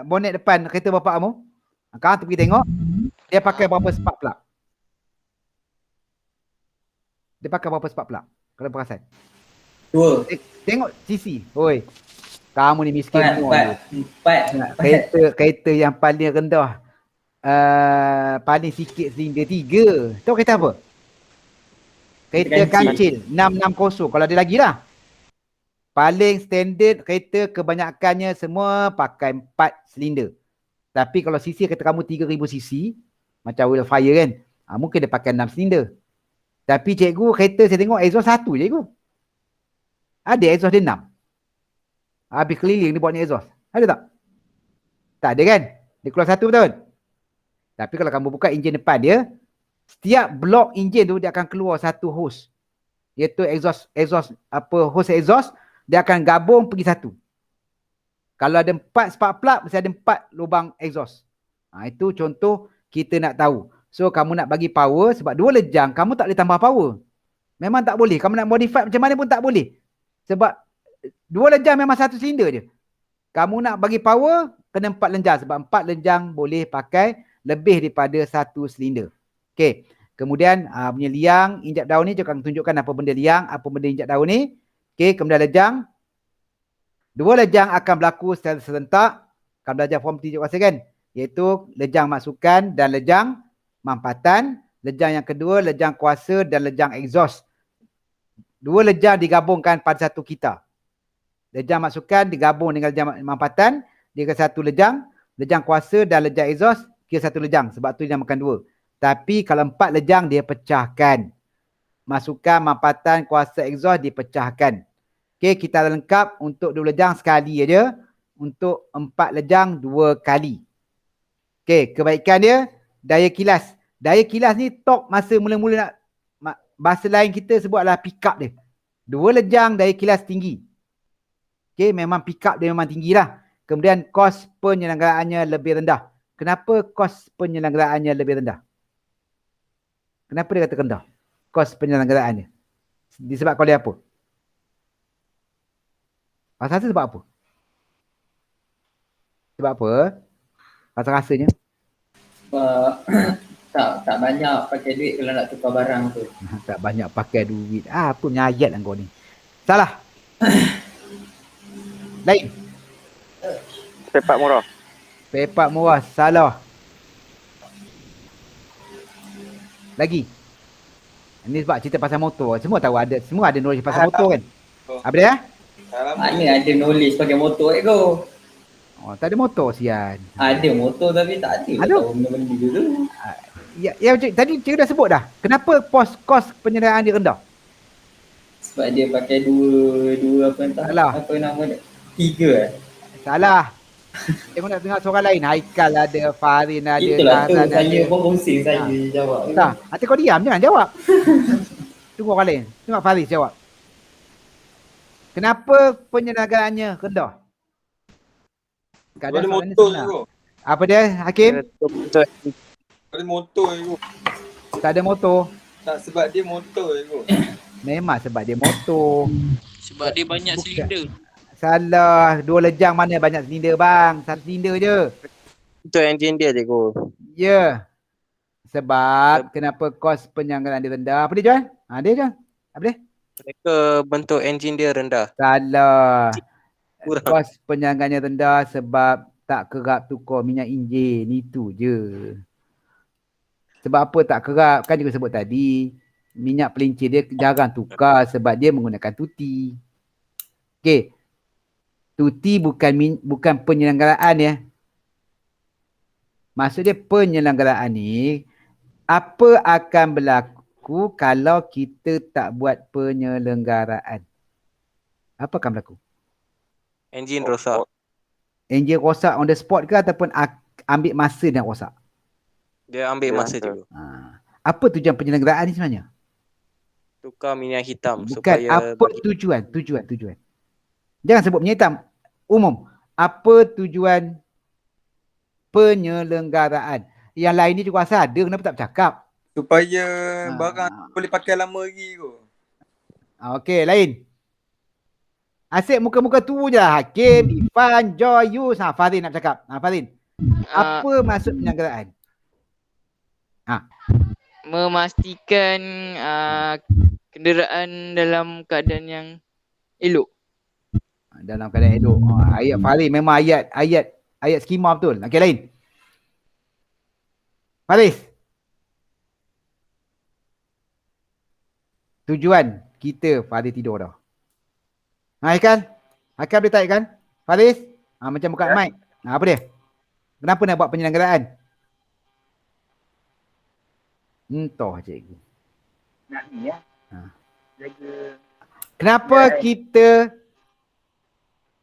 bonet depan kereta bapak kamu? Kau pergi tengok. Dia pakai berapa spark plug? Dia pakai berapa spark plug? Kalau perasan. 2. Tengok CC. Oi. Kamu ni miskin semua. 4. Kereta yang paling rendah. Paling sikit silinder 3. Tahu kereta apa? Kereta kancil 660. Kalau ada lagi lah. Paling standard kereta kebanyakannya semua pakai 4 silinder. Tapi kalau CC kereta kamu 3000 cc, macam Wildfire kan, mungkin dia pakai 6 silinder. Tapi cikgu kereta saya tengok exhaust 1 je cikgu. Ada exhaust dia 6. Habis keliling dia buat ni exhaust. Ada tak? Tak ada kan? Dia keluar 1 betul? Tapi kalau kamu buka enjin depan dia, setiap blok enjin tu dia akan keluar 1 hose. Iaitu hose exhaust, dia akan gabung pergi 1. Kalau ada 4 spark plug, mesti ada 4 lubang exhaust. Itu contoh kita nak tahu. So kamu nak bagi power, sebab 2 lejang, kamu tak boleh tambah power. Memang tak boleh. Kamu nak modify macam mana pun tak boleh. Sebab 2 lejang memang 1 silinder je. Kamu nak bagi power, kena 4 lejang. Sebab 4 lejang boleh pakai lebih daripada 1 silinder. Okey. Kemudian punya liang, injap daun ni, akan tunjukkan apa benda liang, apa benda injap daun ni. Okey, kemudian lejang. 2 lejang akan berlaku secara serentak. Kamu belajar form 3 kuasa kan? Iaitu lejang masukan dan lejang mampatan. Lejang yang kedua, lejang kuasa dan lejang exhaust. 2 lejang digabungkan pada satu kita. Lejang masukan digabung dengan lejang mampatan. Dia ke satu lejang. Lejang kuasa dan lejang exhaust kira satu lejang. Sebab tu dia makan 2. Tapi kalau 4 lejang dia pecahkan. Masukan, mampatan, kuasa, exhaust dipecahkan. Okey, kita lengkap untuk 2 lejang sekali aja. Untuk 4 lejang 2 kali. Okey, kebaikan dia daya kilas. Daya kilas ni torque masa mula-mula nak, bahasa lain kita sebut adalah pick up dia. 2 lejang daya kilas tinggi. Okey, memang pick up dia memang tinggi lah. Kemudian kos penyelenggaraannya lebih rendah. Kenapa kos penyelenggaraannya lebih rendah? Kenapa dia kata rendah? Kos penyelenggaraannya. Disebabkan oleh apa? Rasa sebab apa? Sebab apa? Rasa-rasanya? Tak banyak pakai duit kalau nak tukar barang tu. Tak banyak pakai duit. Apa punya ayat lah kau ni? Salah. Lain. Sepak murah. Pepak murah. Salah. Lagi. Ini sebab cerita pasal motor. Semua ada knowledge pasal motor kan? Apa dia? Mana ada knowledge pakai motor ko? Oh, tak ada motor sian. Ada motor tapi tak ada. Aduh. Tahu benda-benda tu. Ya, tadi cikgu dah sebut dah. Kenapa kos penyediaan dia rendah? Sebab dia pakai dua apa entah. Salah. Apa nama dia? 3 Salah. Tengok nak dengar suara lain. Haikal ada, Farin ada. Itulah tu Tahran saya ada. pun kongsi saya jawab. Tak, nanti kau diam jangan jawab. Tunggu orang lain. Tengok Faris jawab. Kenapa penyelenggaraannya rendah? Ada motor je. Apa dia, Hakim? Ada motor je. Tak ada motor. Tak, sebab dia motor je. Memang sebab dia motor. Sebab dia banyak Bukan. silinder. Salah. 2 lejang mana banyak silinder bang? 1 silinder je. Itu enjin dia cikgu. Ya. Sebab kenapa kos penyelenggaraan dia rendah? Apa dia John? Dia John. Apa dia? Mereka bentuk enjin dia rendah. Salah. Kurang. Kos penyelenggarannya rendah sebab tak kerap tukar minyak enjin. Itu je. Sebab apa tak kerap? Kan juga sebut tadi. Minyak pelincir dia jarang tukar sebab dia menggunakan tuti. Okey. Tuti bukan penyelenggaraan ya. Maksud dia penyelenggaraan ni, apa akan berlaku kalau kita tak buat penyelenggaraan? Apa akan berlaku? Enjin rosak. Enjin rosak on the spot ke ataupun ambil masa dan rosak? Dia ambil masa cikgu. Apa tujuan penyelenggaraan ni sebenarnya? Tukar minyak hitam Bukan supaya apa tujuan. Jangan sebut minyak hitam. Umum. Apa tujuan penyelenggaraan? Yang lain ni juga asal ada. Kenapa tak bercakap? Supaya barang boleh pakai lama lagi kot. Okey, lain. Asyik muka-muka tu je lah. Hakim, Ifan, Joy, Yus. Farin nak cakap. Farin. Apa maksud penyelenggaraan? Memastikan kenderaan dalam keadaan yang elok. Dalam keadaan elok. Ayat Farin memang ayat skema betul. Okey, lain. Faris. Tujuan kita Faris tidur dah. Haikal? Haikal boleh tarik kan? Faris? Macam buka mic. Apa dia? Kenapa nak buat penyelenggaraan? Entah cikgu. Nak ni ya. Jaga. Kenapa kita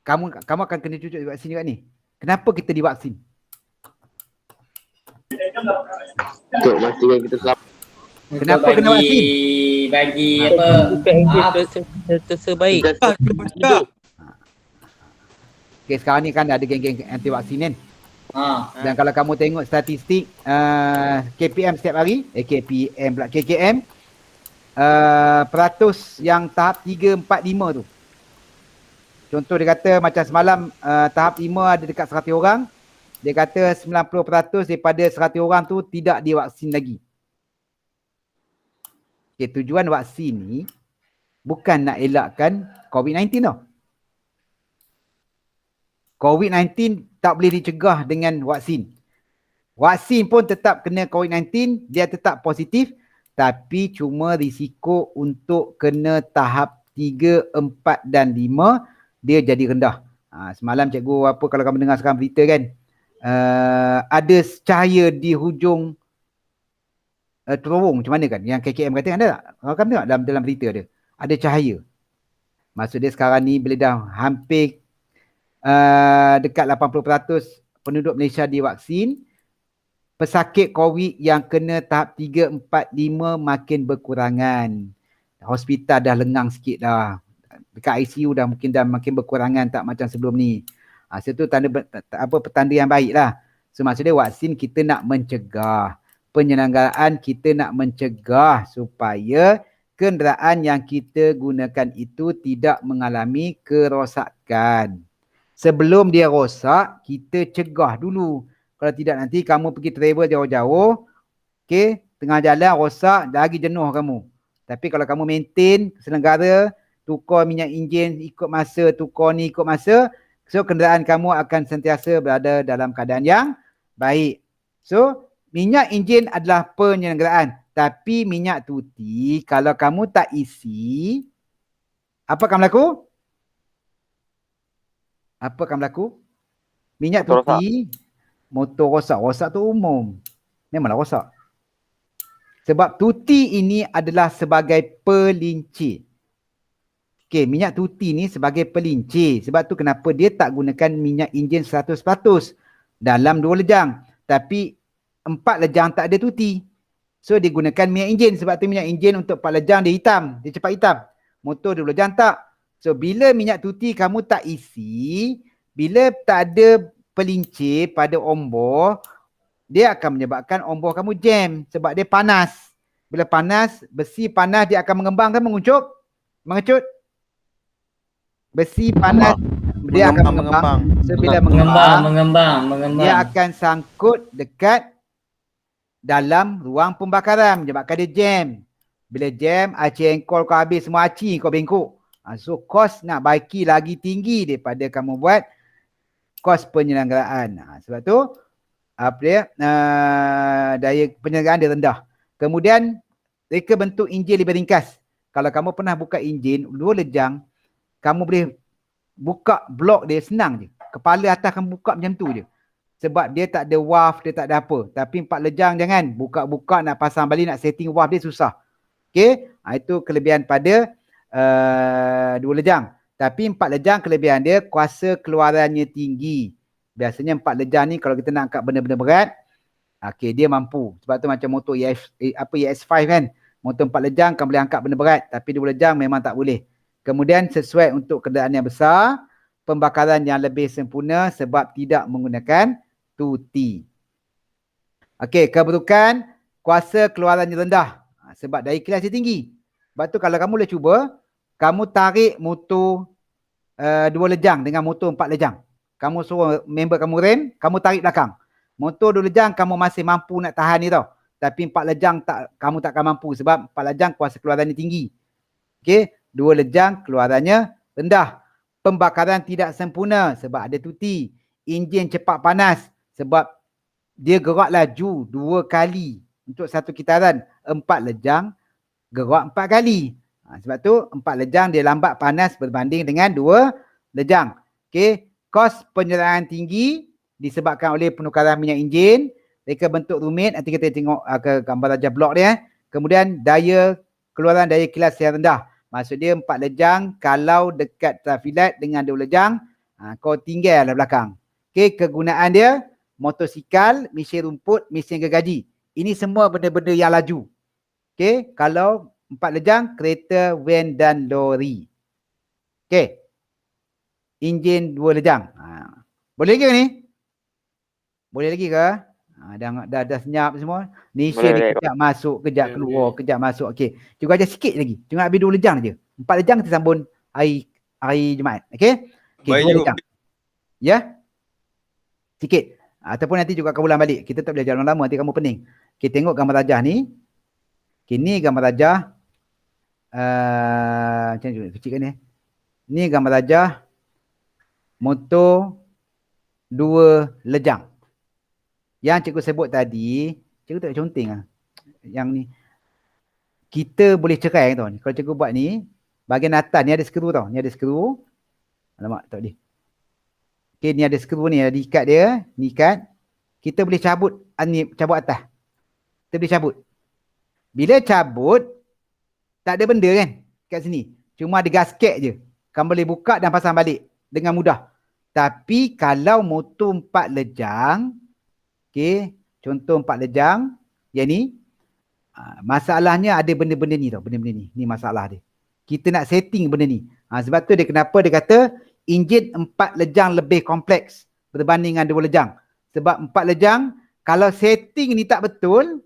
kamu akan kena cucuk vaksin juga ni? Kenapa kita divaksin? untuk memastikan kita selamat. Kenapa kena vaksin? Bagi apa? Tersebaik. Okay, sekarang ni kan ada geng-geng anti vaksin kan? Dan kalau kamu tengok statistik KPM setiap hari, KPM pula, KKM, peratus yang tahap 3, 4, 5 tu. Contoh dia kata macam semalam tahap 5 ada dekat 100 orang. Dia kata 90% daripada 100 orang tu tidak divaksin lagi. Okay, tujuan vaksin ni bukan nak elakkan COVID-19 tau. COVID-19 tak boleh dicegah dengan vaksin. Vaksin pun tetap kena COVID-19, dia tetap positif, tapi cuma risiko untuk kena tahap 3, 4 dan 5 dia jadi rendah. Semalam cikgu apa kalau kamu dengar sekarang berita kan, ada cahaya di hujung terowong macam mana kan, yang KKM kata ada tak? Kamu tengok dalam berita dia, ada cahaya. Maksud dia sekarang ni bila dah hampir dekat 80% penduduk Malaysia divaksin, pesakit COVID yang kena tahap 3, 4, 5 makin berkurangan. Hospital dah lengang sikit dah. Dekat ICU dah mungkin dah makin berkurangan, tak macam sebelum ni. Itu petanda yang baik lah. So maksud dia vaksin kita nak mencegah. Penyelenggaraan kita nak mencegah supaya kenderaan yang kita gunakan itu tidak mengalami kerosakan. Sebelum dia rosak, kita cegah dulu. Kalau tidak nanti kamu pergi travel jauh-jauh, okay, tengah jalan rosak, lagi jenuh kamu. Tapi kalau kamu maintain, selenggara, tukar minyak enjin ikut masa, tukar ni ikut masa, so kenderaan kamu akan sentiasa berada dalam keadaan yang baik. So, minyak enjin adalah penyelenggaraan. Tapi minyak tuti kalau kamu tak isi, apa akan berlaku? Apa akan berlaku? Minyak Motor tuti, motor rosak. Rosak tu umum. Memanglah rosak. Sebab tuti ini adalah sebagai pelincir. Okey, minyak tuti ni sebagai pelincir. Sebab tu kenapa dia tak gunakan minyak enjin 100% dalam 2 lejang. Tapi 4 lejang tak ada tuti. So dia gunakan minyak enjin. Sebab tu minyak enjin untuk 4 lejang dia hitam. Dia cepat hitam. Motor 2 lejang tak. So bila minyak tuti kamu tak isi, bila tak ada pelincir pada ombor, dia akan menyebabkan ombor kamu jam. Sebab dia panas. Bila panas, besi panas dia akan mengembang kan, mengucuk? Mengecut? Besi panas dia akan mengembang. So bila mengembang, dia akan sangkut dekat dalam ruang pembakaran, menyebabkan dia jam. Bila jam, aci engkol kau habis, semua aci kau bengkok. So kos nak baiki lagi tinggi daripada kamu buat kos penyelenggaraan. Sebab tu apa dia, daya penyelenggaraan dia rendah. Kemudian reka bentuk enjin lebih ringkas. Kalau kamu pernah buka enjin 2 lejang, kamu boleh buka blok dia senang je. Kepala atas kamu buka macam tu je. Sebab dia tak ada waf, dia tak ada apa. Tapi 4 lejang jangan. Buka-buka nak pasang balik, nak setting waf dia susah. Okey, itu kelebihan pada 2 lejang. Tapi 4 lejang kelebihan dia kuasa keluarannya tinggi. Biasanya 4 lejang ni kalau kita nak angkat benda-benda berat, okey, dia mampu. Sebab tu macam motor ES5 kan. Motor 4 lejang kan boleh angkat benda berat. Tapi 2 lejang memang tak boleh. Kemudian sesuai untuk kenderaan yang besar, pembakaran yang lebih sempurna sebab tidak menggunakan tuti. Okey, keburukan kuasa keluarannya rendah. Sebab daya kilas dia tinggi. Sebab tu kalau kamu boleh cuba, kamu tarik motor 2 lejang dengan motor 4 lejang. Kamu suruh member kamu rem, kamu tarik belakang. Motor 2 lejang kamu masih mampu nak tahan ni tau. Tapi 4 lejang kamu takkan mampu sebab 4 lejang kuasa keluarannya tinggi. Okey, 2 lejang keluarannya rendah. Pembakaran tidak sempurna sebab ada tuti. Enjin cepat panas sebab dia gerak laju 2 kali untuk satu kitaran. 4 lejang gerak 4 kali. Sebab tu 4 lejang dia lambat panas berbanding dengan 2 lejang. Okey, kos penyerahan tinggi disebabkan oleh penukaran minyak enjin. Reka bentuk rumit, nanti kita tengok ke gambar raja blok dia. Kemudian keluaran daya kilas yang rendah. Maksud dia 4 lejang kalau dekat trafilat dengan 2 lejang, kau tinggal lah belakang. Okey, kegunaan dia motosikal, mesin rumput, mesin gergaji. Ini semua benda-benda yang laju. Okey, kalau 4 lejang, kereta, van dan lori. Okey. Enjin 2 lejang. Boleh lagi ke ni? Boleh lagi ke? Dah senyap semua. Nisha ni kejap masuk, kejap keluar, kejap masuk. Okey. Cikgu ajar sikit lagi. Cikgu nak habis 2 lejang je. 4 lejang kita sambung hari Jumaat. Okey? Okay, 2 lejang. Ya? Sikit. Ataupun nanti juga kamu ulang balik. Kita tak boleh jalan lama, nanti kamu pening. Okey, tengok gambar rajah ni. Okey, ni gambar rajah. Macam mana kecil kan ni? Ni gambar rajah motor 2 lejang. Yang cikgu sebut tadi, cikgu tak conteng lah. Yang ni. Kita boleh cerai tau. Kalau cikgu buat ni, bahagian atas ni ada skru tau. Ni ada skru. Alamak, tak boleh. Okay, ni ada skru ni. Ada ikat dia. Ni ikat. Kita boleh cabut cabut atas. Kita boleh cabut. Bila cabut, tak ada benda kan kat sini. Cuma ada gasket je. Kamu boleh buka dan pasang balik dengan mudah. Tapi kalau motor 4 lejang, okey, contoh 4 lejang, yang ni, masalahnya ada benda-benda ni tau, benda-benda ni. Ni masalah dia. Kita nak setting benda ni. Sebab tu dia kenapa dia kata enjin 4 lejang lebih kompleks berbanding dengan 2 lejang. Sebab 4 lejang, kalau setting ni tak betul,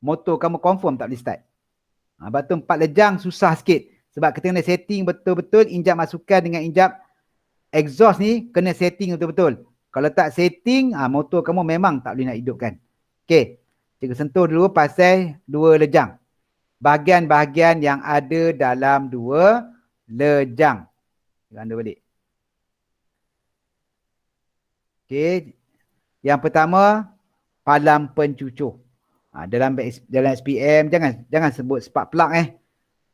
motor kamu confirm tak boleh start. Sebab tu 4 lejang susah sikit. Sebab kita kena setting betul-betul, injap masukan dengan injap exhaust ni kena setting betul-betul. Kalau tak setting, motor kamu memang tak boleh nak hidupkan. Okey. Cikgu sentuh dulu pasal 2 lejang. Bahagian-bahagian yang ada dalam 2 lejang. Ganda balik. Okey. Yang pertama, palang pencucur. Dalam SPM jangan sebut spark plug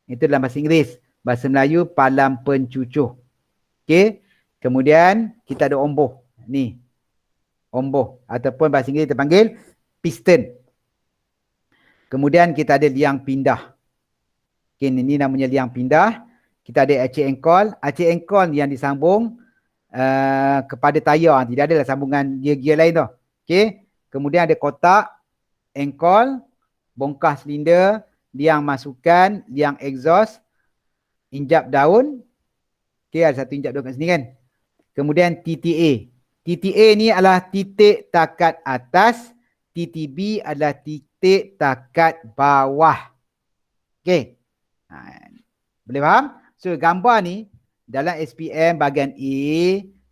Itu dalam bahasa Inggeris. Bahasa Melayu palang pencucuh. Okey. Kemudian kita ada omboh. Ni. Omboh ataupun bahasa Inggeris terpanggil piston. Kemudian kita ada liang pindah. Okey, ini namanya liang pindah. Kita ada aceh engkol. Aceh engkol yang disambung kepada tayar. Tidak adalah sambungan gear-gear lain tu. Okey. Kemudian ada kotak, engkol, bongkah silinder, liang masukan, liang exhaust, injap daun. Okey, ada satu injap daun kat sini kan. Kemudian TTA. TTA ni adalah titik takat atas. TTB adalah titik takat bawah. Okey. Boleh faham? So gambar ni dalam SPM bahagian A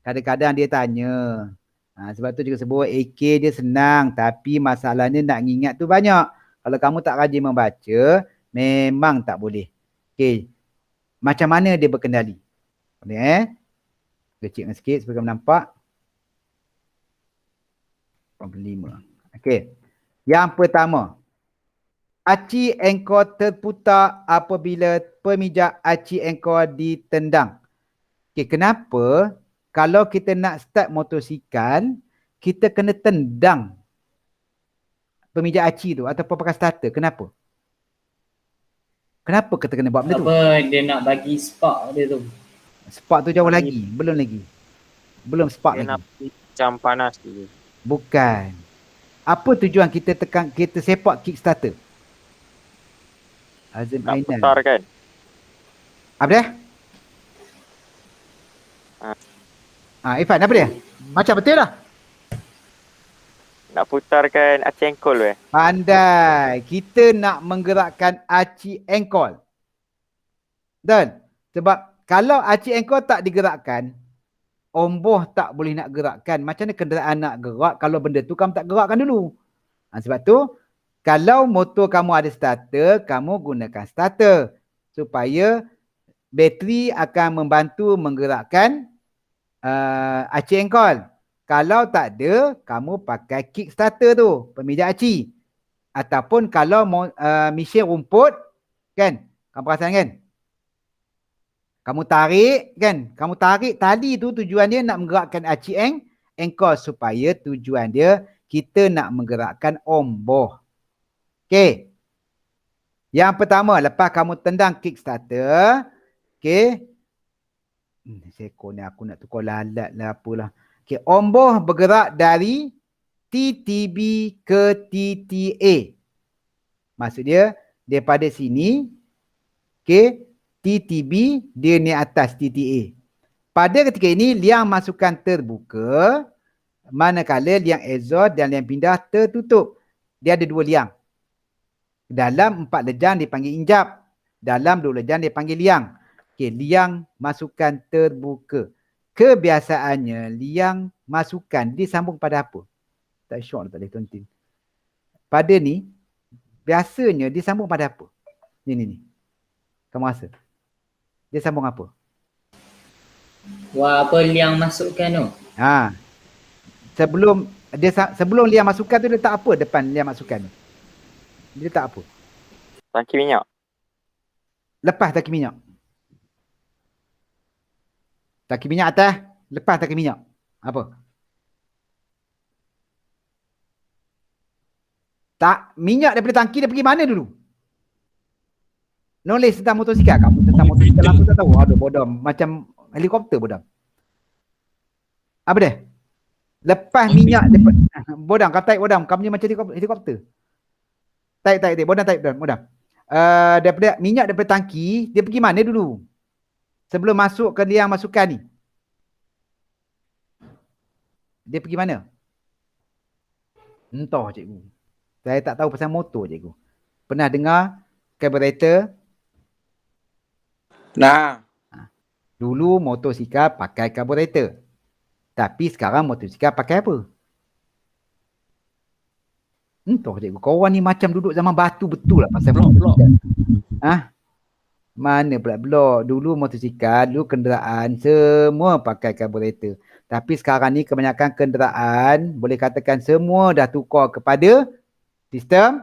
kadang-kadang dia tanya. Sebab tu juga sebut AK dia senang tapi masalahnya nak ingat tu banyak. Kalau kamu tak rajin membaca memang tak boleh. Okey. Macam mana dia berkendali? Boleh kecilkan sikit supaya kamu nampak. 5. Okey. Yang pertama, aci engkol terputar apabila pemijak aci engkol ditendang. Okey, kenapa kalau kita nak start motosikal, kita kena tendang pemijak aci tu ataupun pakai starter? Kenapa? Kenapa kita kena buat benda tu? Apa dia nak bagi spark dia tu? Spark tu jauh lagi. Belum lagi. Belum spark Dia lagi. nak macam panas dulu. Bukan. Apa tujuan kita sepak kickstarter? Azim Nak Ainan. putar kan? Apa dia? Irfan, apa dia? Macam betul lah. Nak putarkan aceh engkol weh. Pandai. Kita nak menggerakkan aci engkol. Betul? Sebab kalau aci engkol tak digerakkan, omboh tak boleh nak gerakkan. Macam mana kenderaan nak gerak kalau benda tu kamu tak gerakkan dulu? Sebab tu, kalau motor kamu ada starter, kamu gunakan starter. Supaya bateri akan membantu menggerakkan aci engkol. Kalau tak ada, kamu pakai kickstarter tu, pemijak aci. Ataupun kalau mesin rumput, kan? Kamu perasan kan? Kamu tarik, kan? Kamu tarik tali tu tujuan dia nak menggerakkan aci engkol supaya tujuan dia kita nak menggerakkan omboh. Okey. Yang pertama, lepas kamu tendang kickstarter, okey. Seko ni aku nak tukar lalat lah apalah. Okey, omboh bergerak dari TTB ke TTA. Maksud dia daripada sini, okey, TTB dia ni atas TTA. Pada ketika ini liang masukan terbuka, manakala liang exhaust dan liang pindah tertutup. Dia ada 2 liang. Dalam 4 lejang dipanggil injap. Dalam 2 lejang dipanggil liang. Okey, liang masukan terbuka. Kebiasaannya liang masukan disambung pada apa? Tak syok tak boleh tontin. Pada ni biasanya disambung pada apa? Ni. Kamu rasa? Dia sambung apa? Wah, apa liang masukkan tu? Sebelum liang masukan tu dia letak apa depan liang masukan tu? Dia letak apa? Tangki minyak. Lepas tangki minyak. Tangki minyak atas, lepas tangki minyak. Apa? Tak, minyak daripada tangki dia pergi mana dulu? Knowledge tentang motosikal. Kamu tentang motosikal aku tak tahu. Aduh, bodoh. Macam helikopter bodoh. Apa dia? Lepas minyak bodam, kau type bodam. Kamu macam helikopter. Type. Bodam type bodam. Daripada minyak daripada tangki, dia pergi mana dulu? Sebelum masuk ke liang masukan ni. Dia pergi mana? Entah cikgu. Saya tak tahu pasal motor cikgu. Pernah dengar carburetor? Nah. Dulu motosikal pakai carburetor. Tapi sekarang motosikal pakai apa? Entah cikgu. Korang ni macam duduk zaman batu betul lah pasal blok. Mana pula blok? Dulu motosikal, dulu kenderaan semua pakai carburetor. Tapi sekarang ni kebanyakan kenderaan boleh katakan semua dah tukar kepada sistem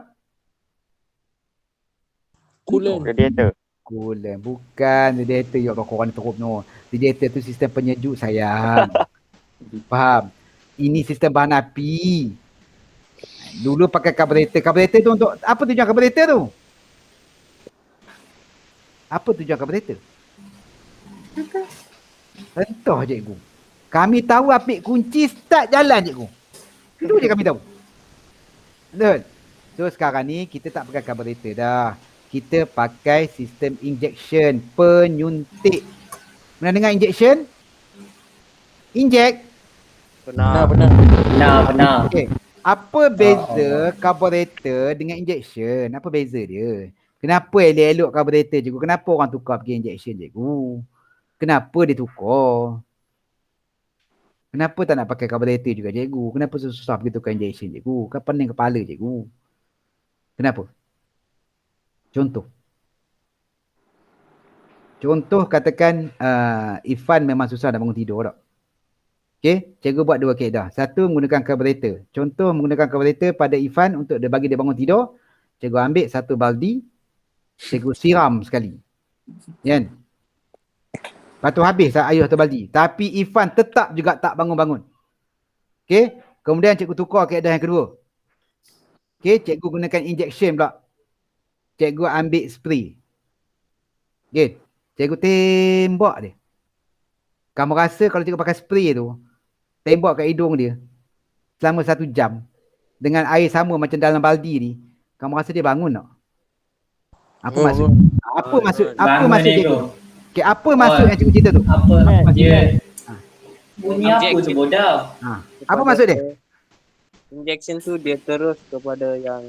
Coolant. Radiator. Coolant. Bukan radiator yang korang teruk no. Radiator tu sistem penyejuk sayang. Faham? Ini sistem bahan api. Dulu pakai karburator. Karburator tu untuk apa tujuan karburator tu? Apa tujuan karburator? Entah cikgu. Kami tahu apik kunci start jalan cikgu. Itu je kami tahu. Betul? So sekarang ni kita tak pakai karburator dah. Kita pakai sistem injection, penyuntik. Pernah dengar injection? Inject. Benar. Benar. Okay. Apa beza karburator dengan injection? Apa beza dia? Kenapa elok-elok karburator cikgu? Kenapa orang tukar pergi injection cikgu? Kenapa dia tukar? Kenapa tak nak pakai karburator juga cikgu? Kenapa susah pergi tukar injection cikgu? Kan pening kepala cikgu. Kenapa? Contoh katakan Ifan memang susah nak bangun tidur tak? Okey, cikgu buat dua kaedah. Satu menggunakan karburator. Contoh menggunakan karburator pada Ifan untuk dia bagi dia bangun tidur. Cikgu ambil satu baldi, cikgu siram sekali. Kan? Lepas tu habis air satu baldi. Tapi Ifan tetap juga tak bangun-bangun. Okey, kemudian cikgu tukar kaedah yang kedua. Okey, cikgu gunakan injection pula. Cikgu ambil spray. Okey, cikgu tembak dia. Kamu rasa kalau cikgu pakai spray tu, tembak kat hidung dia selama 1 jam dengan air sama macam dalam baldi ni, kamu rasa dia bangun tak? Apa maksud? Apa maksud cikgu? Okay, apa maksud yang cikgu cerita tu? Apa dia? Bunyi apa tu Injection. bodoh? Apa maksud dia? Injection tu dia terus kepada yang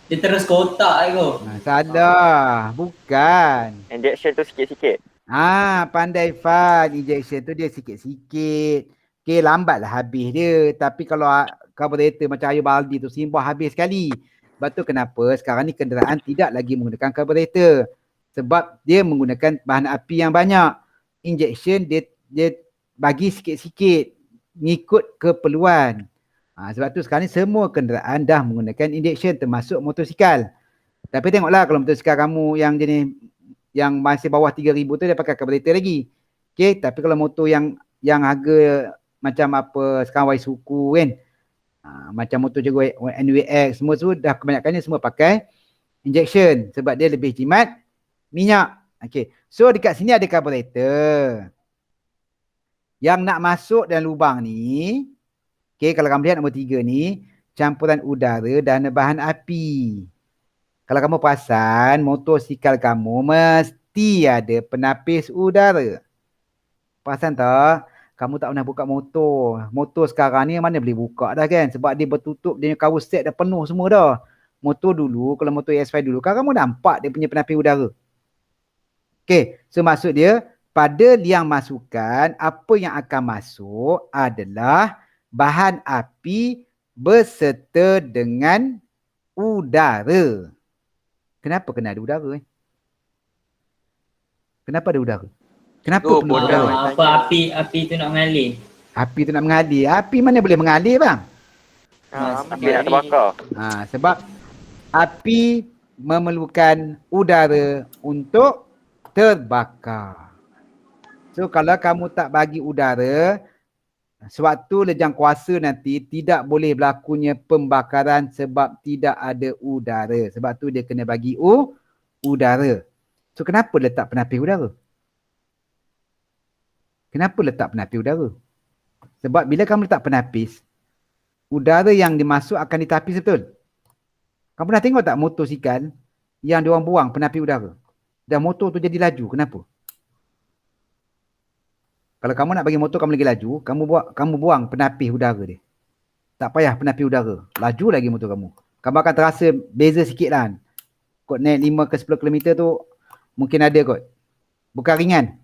Dia terus ke otak tu. Salah. Bukan. Injection tu sikit-sikit. Pandai Fan. Injection tu dia sikit-sikit. Okay, lambatlah habis dia. Tapi kalau karburator macam air baldi tu simbah habis sekali. Sebab tu kenapa sekarang ni kenderaan tidak lagi menggunakan karburator. Sebab dia menggunakan bahan api yang banyak. Injection dia bagi sikit-sikit. Ngikut keperluan. Sebab tu sekarang ni semua kenderaan dah menggunakan injection termasuk motosikal. Tapi tengoklah kalau motosikal kamu yang jenis yang masih bawah 3,000 tu dia pakai karburator lagi. Okay, tapi kalau motor yang harga macam apa sekarang Waisuku kan. Macam motor juga NWX semua tu dah kebanyakannya semua pakai injection sebab dia lebih jimat minyak. Okay, so dekat sini ada karburator. Yang nak masuk dalam lubang ni, okay, kalau kamu lihat nombor 3 ni, campuran udara dan bahan api. Kalau kamu perasan, motosikal kamu mesti ada penapis udara. Perasan tak? Kamu tak pernah buka motor. Motor sekarang ni mana boleh buka dah kan? Sebab dia bertutup, dia cover set dah penuh semua dah. Motor dulu, kalau motor ES5 dulu, kan kamu nampak dia punya penapis udara. Okay, so maksud dia, pada liang masukan, apa yang akan masuk adalah bahan api berserta dengan udara. Kenapa kena ada udara? Kenapa ada udara? Kenapa perlu udara? Apa api tu nak mengalir? Api tu nak mengalir. Api mana boleh mengalir bang? Api nak terbakar. Sebab api memerlukan udara untuk terbakar. So kalau kamu tak bagi udara, sewaktu lejang kuasa nanti tidak boleh berlakunya pembakaran sebab tidak ada udara. Sebab tu dia kena bagi udara. So kenapa letak penapis udara? Kenapa letak penapis udara? Sebab bila kamu letak penapis, udara yang dimasuk akan ditapis betul. Kamu pernah tengok tak motosikal yang diorang buang penapis udara? Dan motor tu jadi laju. Kenapa? Kalau kamu nak bagi motor kamu lagi laju, kamu buang penapis udara dia. Tak payah penapis udara. Laju lagi motor kamu. Kamu akan terasa beza sikit lah. Kot naik 5 ke 10 km tu mungkin ada kot. Bukan ringan.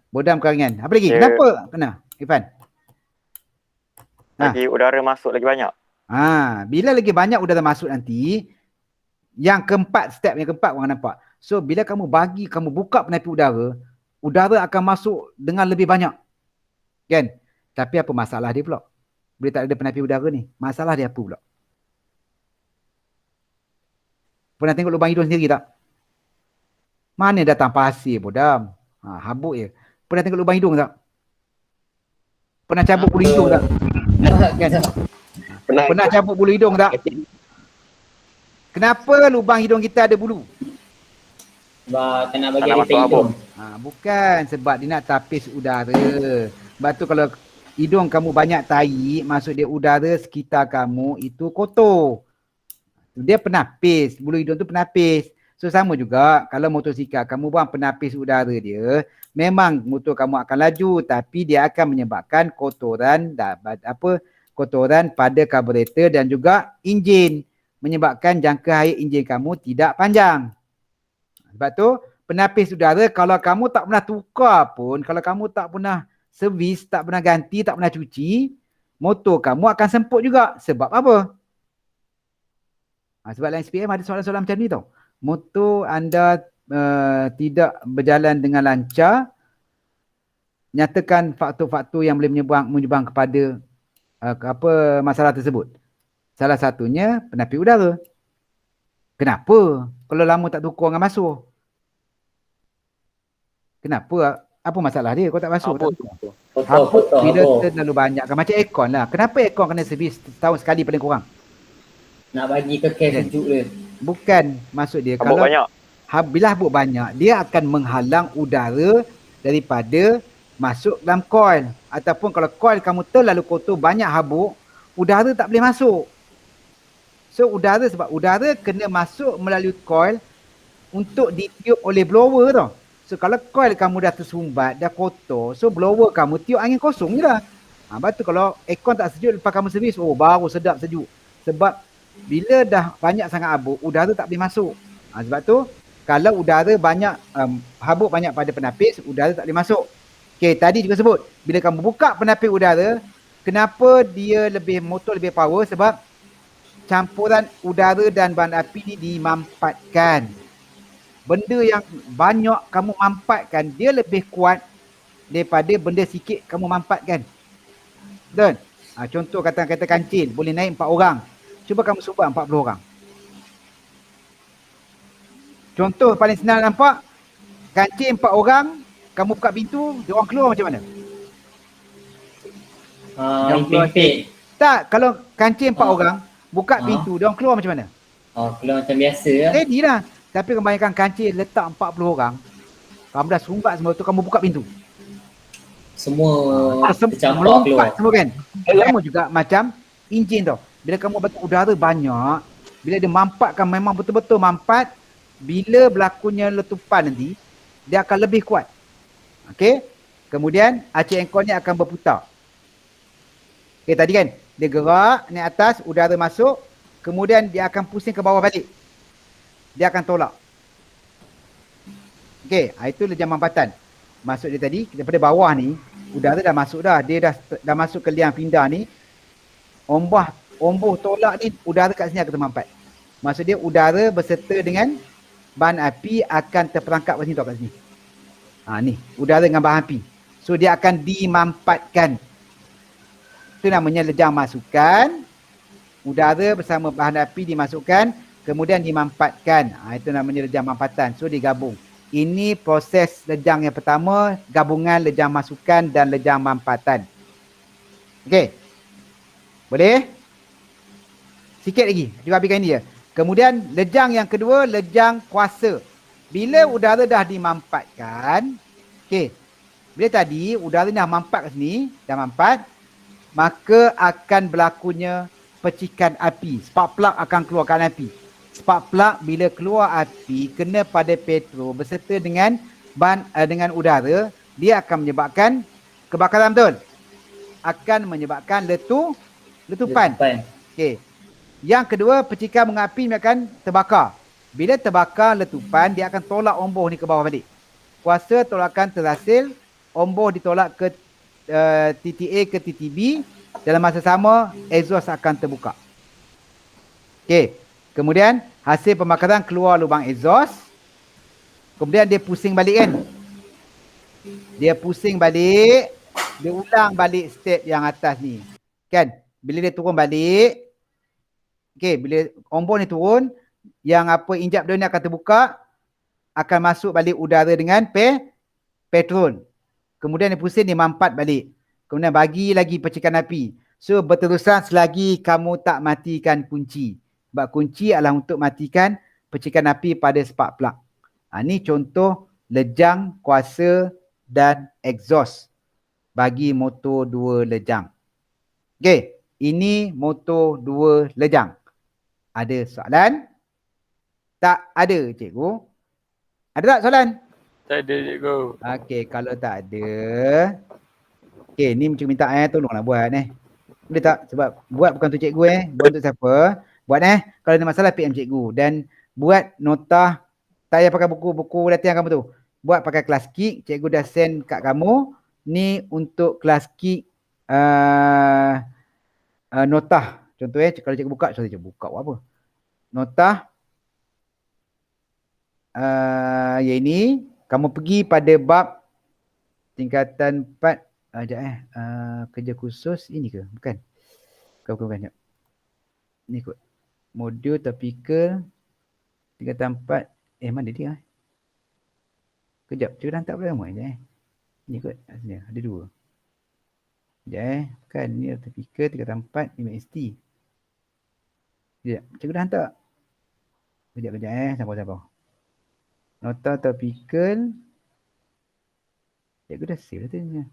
Bodam bukan ringan. Apa lagi? Kenapa kena, Irfan? Lagi udara masuk lagi banyak. Bila lagi banyak udara masuk nanti, yang keempat, step yang keempat orang nampak. So bila kamu buka penapis udara akan masuk dengan lebih banyak. Kan? Tapi apa masalah dia pula? Bila tak ada penapis udara ni, masalah dia apa pula? Pernah tengok lubang hidung sendiri tak? Mana datang pasir bodam? Habuk je. Pernah tengok lubang hidung tak? Pernah cabut bulu hidung tak? Kan? Pernah cabut bulu hidung tak? Kenapa lubang hidung kita ada bulu? Sebab tak nak bagi Tak nak air masuk hidung. Bukan sebab dia nak tapis udara. Sebab tu kalau hidung kamu banyak tahi, maksud dia udara sekitar kamu itu kotor. Dia penapis, bulu hidung tu penapis. So sama juga kalau motosikal kamu buang penapis udara dia, memang motor kamu akan laju tapi dia akan menyebabkan kotoran kotoran pada karburator dan juga enjin, menyebabkan jangka hayat enjin kamu tidak panjang. Sebab tu penapis udara kalau kamu tak pernah tukar pun, kalau kamu tak pernah servis, tak pernah ganti, tak pernah cuci, motor kamu akan semput juga. Sebab apa? Sebab dalam SPM ada soalan-soalan macam ni tau. Motor anda tidak berjalan dengan lancar, nyatakan faktor-faktor yang boleh menyumbang kepada masalah tersebut. Salah satunya penapis udara. Kenapa? Kalau lama tak tukar dengan basuh. Kenapa? Apa masalah dia kalau tak basuh? Habuk bila terlalu banyak kan. Macam aircon lah. Kenapa aircon kena servis setahun sekali paling kurang? Nak bagi kekal sejuk dia. Bukan maksud dia. Habuk Kalau banyak. bila habuk banyak, dia akan menghalang udara daripada masuk dalam coil. Ataupun kalau coil kamu terlalu kotor, banyak habuk, udara tak boleh masuk. So sebab udara kena masuk melalui coil untuk ditiup oleh blower tau. So kalau coil kamu dah tersumbat, dah kotor, so blower kamu tiup angin kosong je lah. Lepas tu kalau aircon tak sejuk, lepas kamu servis, baru sedap sejuk. Sebab bila dah banyak sangat habuk, udara tak boleh masuk. Sebab tu kalau udara banyak, habuk banyak pada penapis, udara tak boleh masuk. Okay, tadi juga sebut, bila kamu buka penapis udara, kenapa dia motor lebih power? Sebab campuran udara dan bahan api ni dimampatkan. Benda yang banyak kamu mampatkan, dia lebih kuat daripada benda sikit kamu mampatkan. Betul? Contoh kata kancil, boleh naik 4 orang. Cuba kamu subak 40 orang. Contoh paling senang nampak, kancil 4 orang, kamu buka pintu, dia orang keluar macam mana? Impit. Tak, kalau kancil 4 orang, buka pintu, dia orang keluar macam mana? Keluar macam biasa lah. Ready lah. Tapi kebanyakan kancil letak 40 orang, kamu dah sumbat semua tu, kamu buka pintu. Semua tercampur melompat keluar. semua kan. Sama juga macam enjin tau. Bila kamu bagi udara banyak, bila dia mampatkan, memang betul-betul mampat, bila berlakunya letupan nanti, dia akan lebih kuat. Okey. Kemudian acik engkau ni akan berputar. Okey, tadi kan dia gerak naik atas, udara masuk, kemudian dia akan pusing ke bawah balik. Dia akan tolak. Okey, itu lejang mampatan. Maksud dia tadi, daripada bawah ni, udara dah masuk dah. Dia dah masuk ke liang pindah ni. Omboh tolak ni, udara kat sini akan termampat. Maksud dia udara berserta dengan bahan api akan terperangkap kat sini tau, kat sini. Ni, udara dengan bahan api. So dia akan dimampatkan. Itu namanya lejang masukan. Udara bersama bahan api dimasukkan, kemudian dimampatkan. Itu namanya lejang mampatan. So digabung. Ini proses lejang yang pertama, gabungan lejang masukan dan lejang mampatan. Okey. Boleh? Sikit lagi. Cuba habiskan ini je. Kemudian lejang yang kedua, lejang kuasa. Bila udara dah dimampatkan, okey. Bila tadi udara dah mampat kat sini, dah mampat, maka akan berlakunya percikan api. Spark plug akan keluarkan api. Spark plug bila keluar api kena pada petrol berserta dengan dengan udara, dia akan menyebabkan kebakaran, betul? Akan menyebabkan letupan. Okey. Yang kedua, percikan mengapi akan terbakar. Bila terbakar letupan, dia akan tolak omboh ni ke bawah balik. Kuasa tolakan terhasil, omboh ditolak ke titik A ke titik B. Dalam masa sama, exhaust akan terbuka. Okey. Kemudian hasil pembakaran keluar lubang exhaust. Kemudian dia pusing balik kan. Dia pusing balik. Dia ulang balik step yang atas ni. Kan? Bila dia turun balik. Okey, bila omboh ni turun, Yang apa injap dia ni akan terbuka, akan masuk balik udara dengan petrol. Kemudian dia pusing, dia mampat balik. Kemudian bagi lagi percikan api. So berterusan selagi kamu tak matikan kunci. Sebab kunci adalah untuk matikan percikan api pada spark plug. Ni contoh lejang, kuasa dan exhaust bagi motor 2 lejang. Okey, ini motor 2 lejang. Ada soalan? Tak ada, cikgu. Ada tak soalan? Tak ada cikgu. Okey, kalau tak ada. Okey, ni cikgu minta tolonglah buat Boleh tak? Sebab buat bukan untuk cikgu buat untuk siapa? Buat kalau ada masalah PM cikgu dan buat nota, tak payah pakai buku latihan kamu tu. Buat pakai kelas kick, cikgu dah send kat kamu. Ni untuk kelas kick nota. Contoh kalau cikgu buka, cikgu buka apa? Nota yang ini kamu pergi pada bab tingkatan 4 kerja khusus ini ke? Bukan. Bukan. Ni kot. Modul topikal tingkatan 4. Mana dia? Kejap, cikgu dah hantar berapa lama Ni kot. Ada 2. Sekejap Kan ni topikal tingkatan 4 MST. Sekejap, cikgu dah hantar. Kejap. Sabar. Nota topikal. Cikgu dah save lah tu.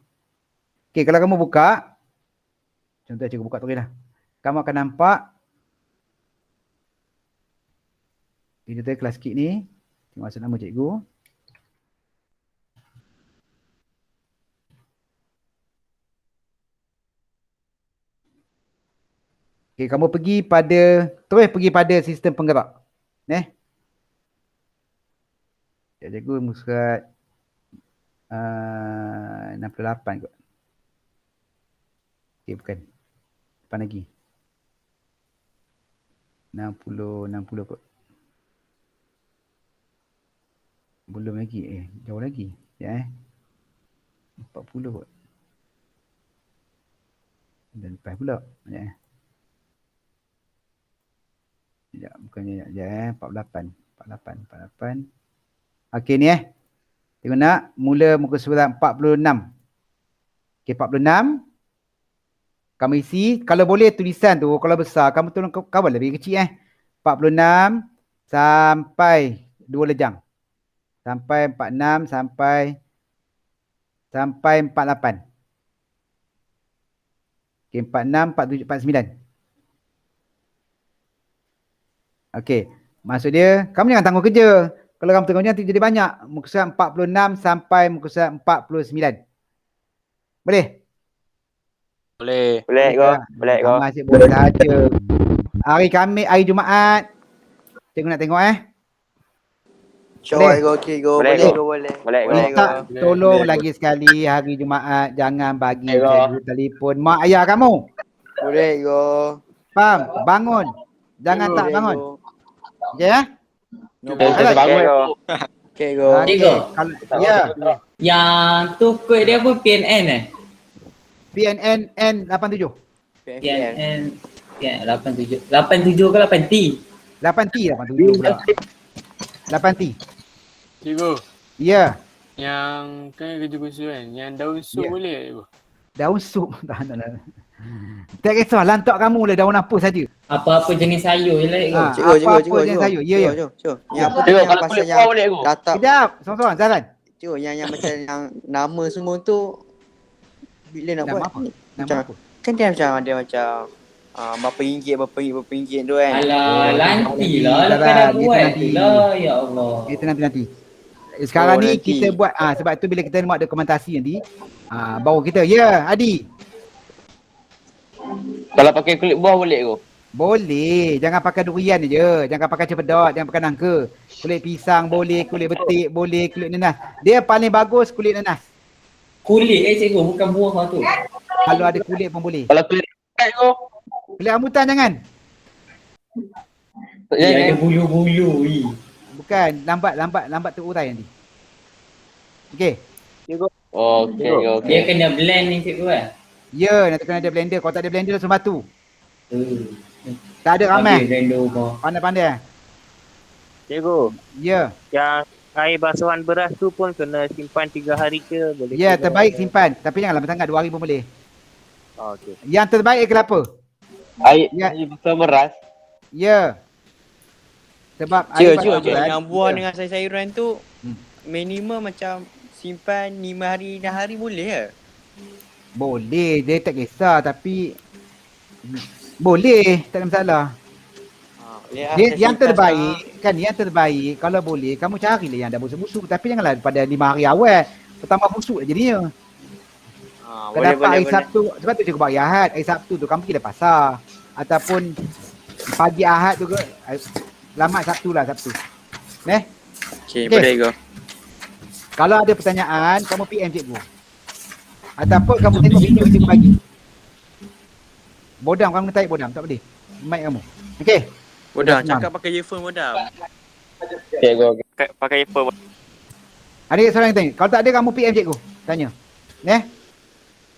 Okey, kalau kamu buka, contoh cikgu buka tulis lah. Kamu akan nampak ini tu kelas kick ni. Tengok masuk nama cikgu. Okey, kamu terus pergi pada sistem penggerak. Cikgu musurat 68 kot. Okey, bukan. Depan lagi. 60 kot. Belum lagi. Jauh lagi. 40 kot. Dan lepas pula. Bukannya 48. Okey ni Tengok nak mula muka surat 46. Okey, 46. Kamu isi, kalau boleh tulisan tu, kalau besar, kamu tolong kawal lebih kecil 46 sampai 2 lejang. Sampai 46 sampai 48. Okey, 46, 47, 49. Okey, maksud dia, kamu jangan tangguh kerja. Kalau kamu tengok nanti jadi banyak. Muka surat 46 sampai muka surat 49. Boleh? Boleh go. Kamu asyik boleh saja. Hari Khamis, hari Jumaat. Cikgu nak tengok Boleh go. Boleh go. Tolong lagi sekali hari Jumaat. Jangan bagi cikgu telefon mak ayah kamu. Boleh go. Faham? Bangun. Jangan tak bangun. Okey Okay go. Ya. Yang tu kod dia apa? PNN PNN N87. PNN 87 ke 8T? 8T 87 pula. 8T. Cikgu, Ya. yang kan kerja khusus kan, yang daun sup Ya. boleh tak cikgu? Daun sup. Tak kisah lantak kamu lah daun apa saja. Apa-apa jenis sayur je lah. Apa-apa jenis sayur. Ya. Yang apa tu yang pasal yang datang. Kejap. Seorang-seorang Zaran. Cikgu yang macam yang nama semua tu bila nak Nama buat apa? ni? Nama Macam apa? kan dia macam berapa ringgit tu kan. Alah, nantilah Zaran, lepas dah itu buat nanti. tu lah. Ya Allah. Itu nanti. Sekarang ni nanti. kita buat sebab tu bila kita buat dokumentasi nanti baru kita. Ya, Adi. Kalau pakai kulit buah boleh ke? Boleh. Jangan pakai durian je. Jangan pakai cempedak, jangan pakai nangka. Kulit pisang boleh, kulit betik boleh, kulit nanas. Dia paling bagus kulit nanas. Kulit cikgu, bukan buah tu. Kalau ada kulit pun boleh. Kalau kulit rambutan tu? Kulit rambutan jangan. Dia ada bulu-bulu. Bukan, lambat terurai nanti. Okey. Okey. Dia kena blend ni cikgu Ya, nanti kena ada blender. Kalau tak ada blender langsung batu. Tak ada ramai. Blender apa? Pandai-pandai. Cikgu, Ya. yang air basuhan beras tu pun kena simpan 3 hari ke? Boleh Ya, ke? terbaik simpan. Tapi jangan lama sangat, 2 hari pun boleh. Oh, okey. Yang terbaik kenapa? Air Ya. besar beras. Ya. Sebab air basuhan beras. Yang buah Ya. dengan sayur-sayuran tu Hmm. minimum macam simpan 5 hari, 6 hari boleh ke? Boleh, dia tak kisah tapi boleh, tak ada masalah. Yang terbaik kan, yang terbaik kalau boleh kamu carilah yang dah busuk-busuk, tapi janganlah pada 5 hari awal pertama busuk jadinya. Kalau dapat hari Sabtu, sebab tu cikgu buat hari Ahad. Hari Sabtu tu kamu pergi dah pasar ataupun pagi Ahad tu ke, selamat Sabtu lah, Sabtu. Okey, Okey. boleh go. Kalau ada pertanyaan kamu PM cikgu ataupun kamu tengok video yang cikgu bagi. Bodam kamu tarik bodam, tak boleh mic kamu. Okey. Bodam, cakap pakai earphone Bodam. Cikgu. Pakai earphone. Ada seorang yang tanya. Kalau tak ada kamu PM cikgu. Tanya.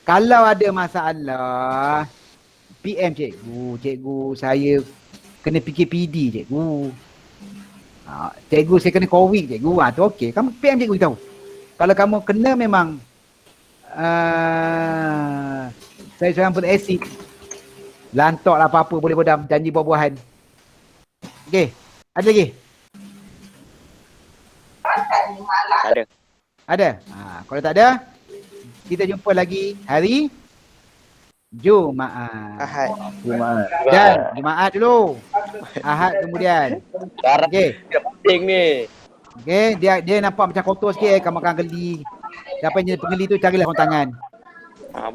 Kalau ada masalah PM cikgu. Cikgu saya kena PKPD cikgu. Cikgu saya kena COVID cikgu. Tu okey. Kamu PM cikgu tahu. Kalau kamu kena memang saya seorang pun asid. Lantok lah apa-apa boleh bodam. Janji buah-buahan. Okey. Ada lagi? Ada. Ada? Kalau tak ada, kita jumpa lagi hari Jumaat. Ahad. Dan Jumaat dulu. Ahad kemudian. Okey. Penting ni. Okey, dia nampak macam kotor sikit, kamu akan geli. Siapa yang jadi penggeli tu carilah orang tangan.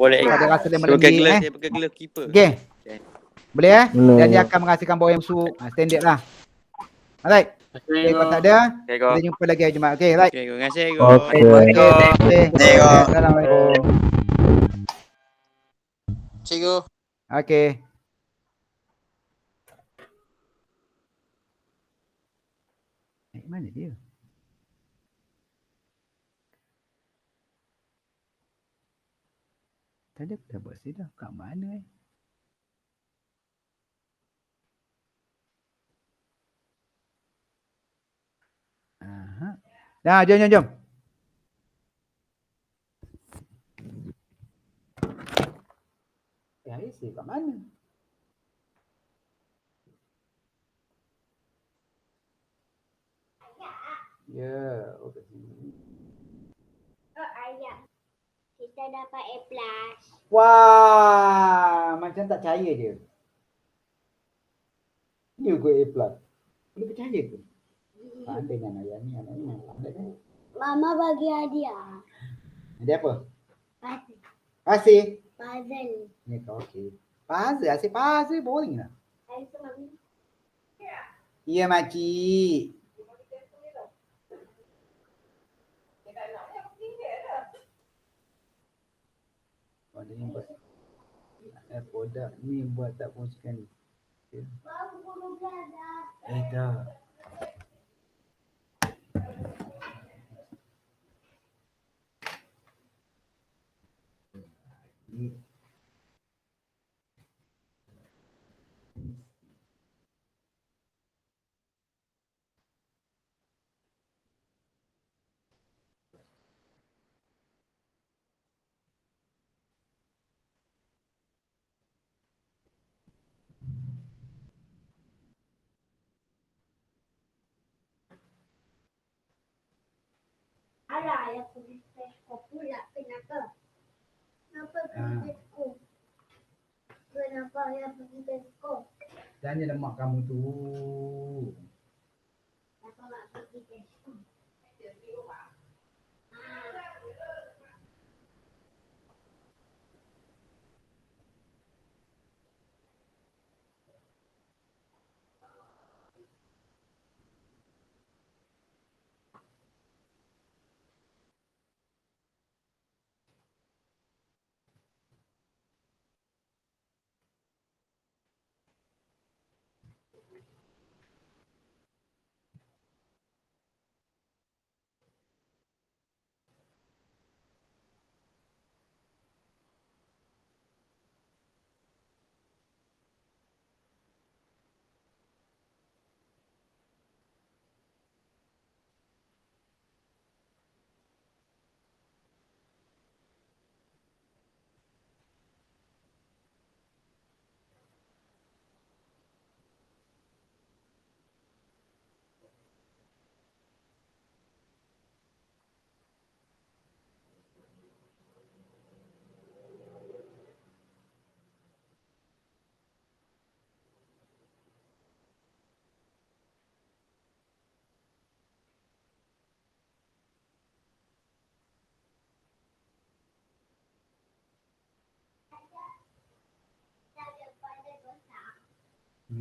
Boleh. Ada rasa dia Pakai melenggik glove, saya pakai glove keeper. Okey. Boleh Dan dia akan menghasilkan bau yang busuk. Standard lah. Alright. Okay, kalau tak ada, kita jumpa lagi hari Jumaat. Okay, right. Okay, terima kasih go. Okay. Assalamualaikum. Cikgu. Okay. Mana dia? Tadi aku dah buat dah. Kat mana Dah, jom. Aisy kat mana? Ya, kat sini. Ayah, kita dapat A+. Wah, macam tak percaya dia. You go A+. Boleh percaya ke? Pandai dengan ayah ni pandai kan? Mama bagi hadiah. Hadiah apa? Puzzle. Pasir? Puzzle. Ni kau okey. Puzzle, asyik puzzle boring lah. Ya, makcik. Ada yang buat produk ni buat tak pun sekali. Tak. Alah, yang pergi teleskop pula. Kenapa? Kenapa pergi teleskop? Kenapa yang pergi teleskop? Tanya mak kamu tu. Kenapa mak pergi teleskop?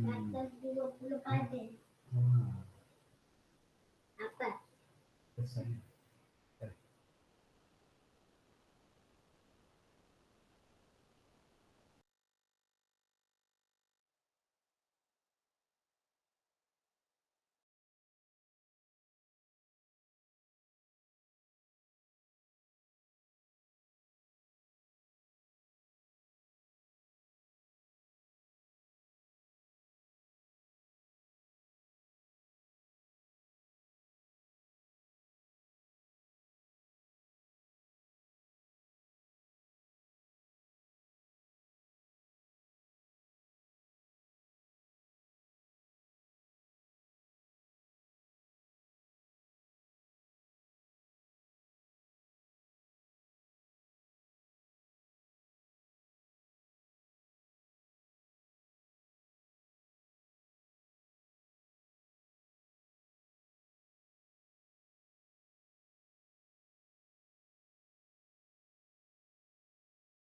Atas 20 padet. Apa?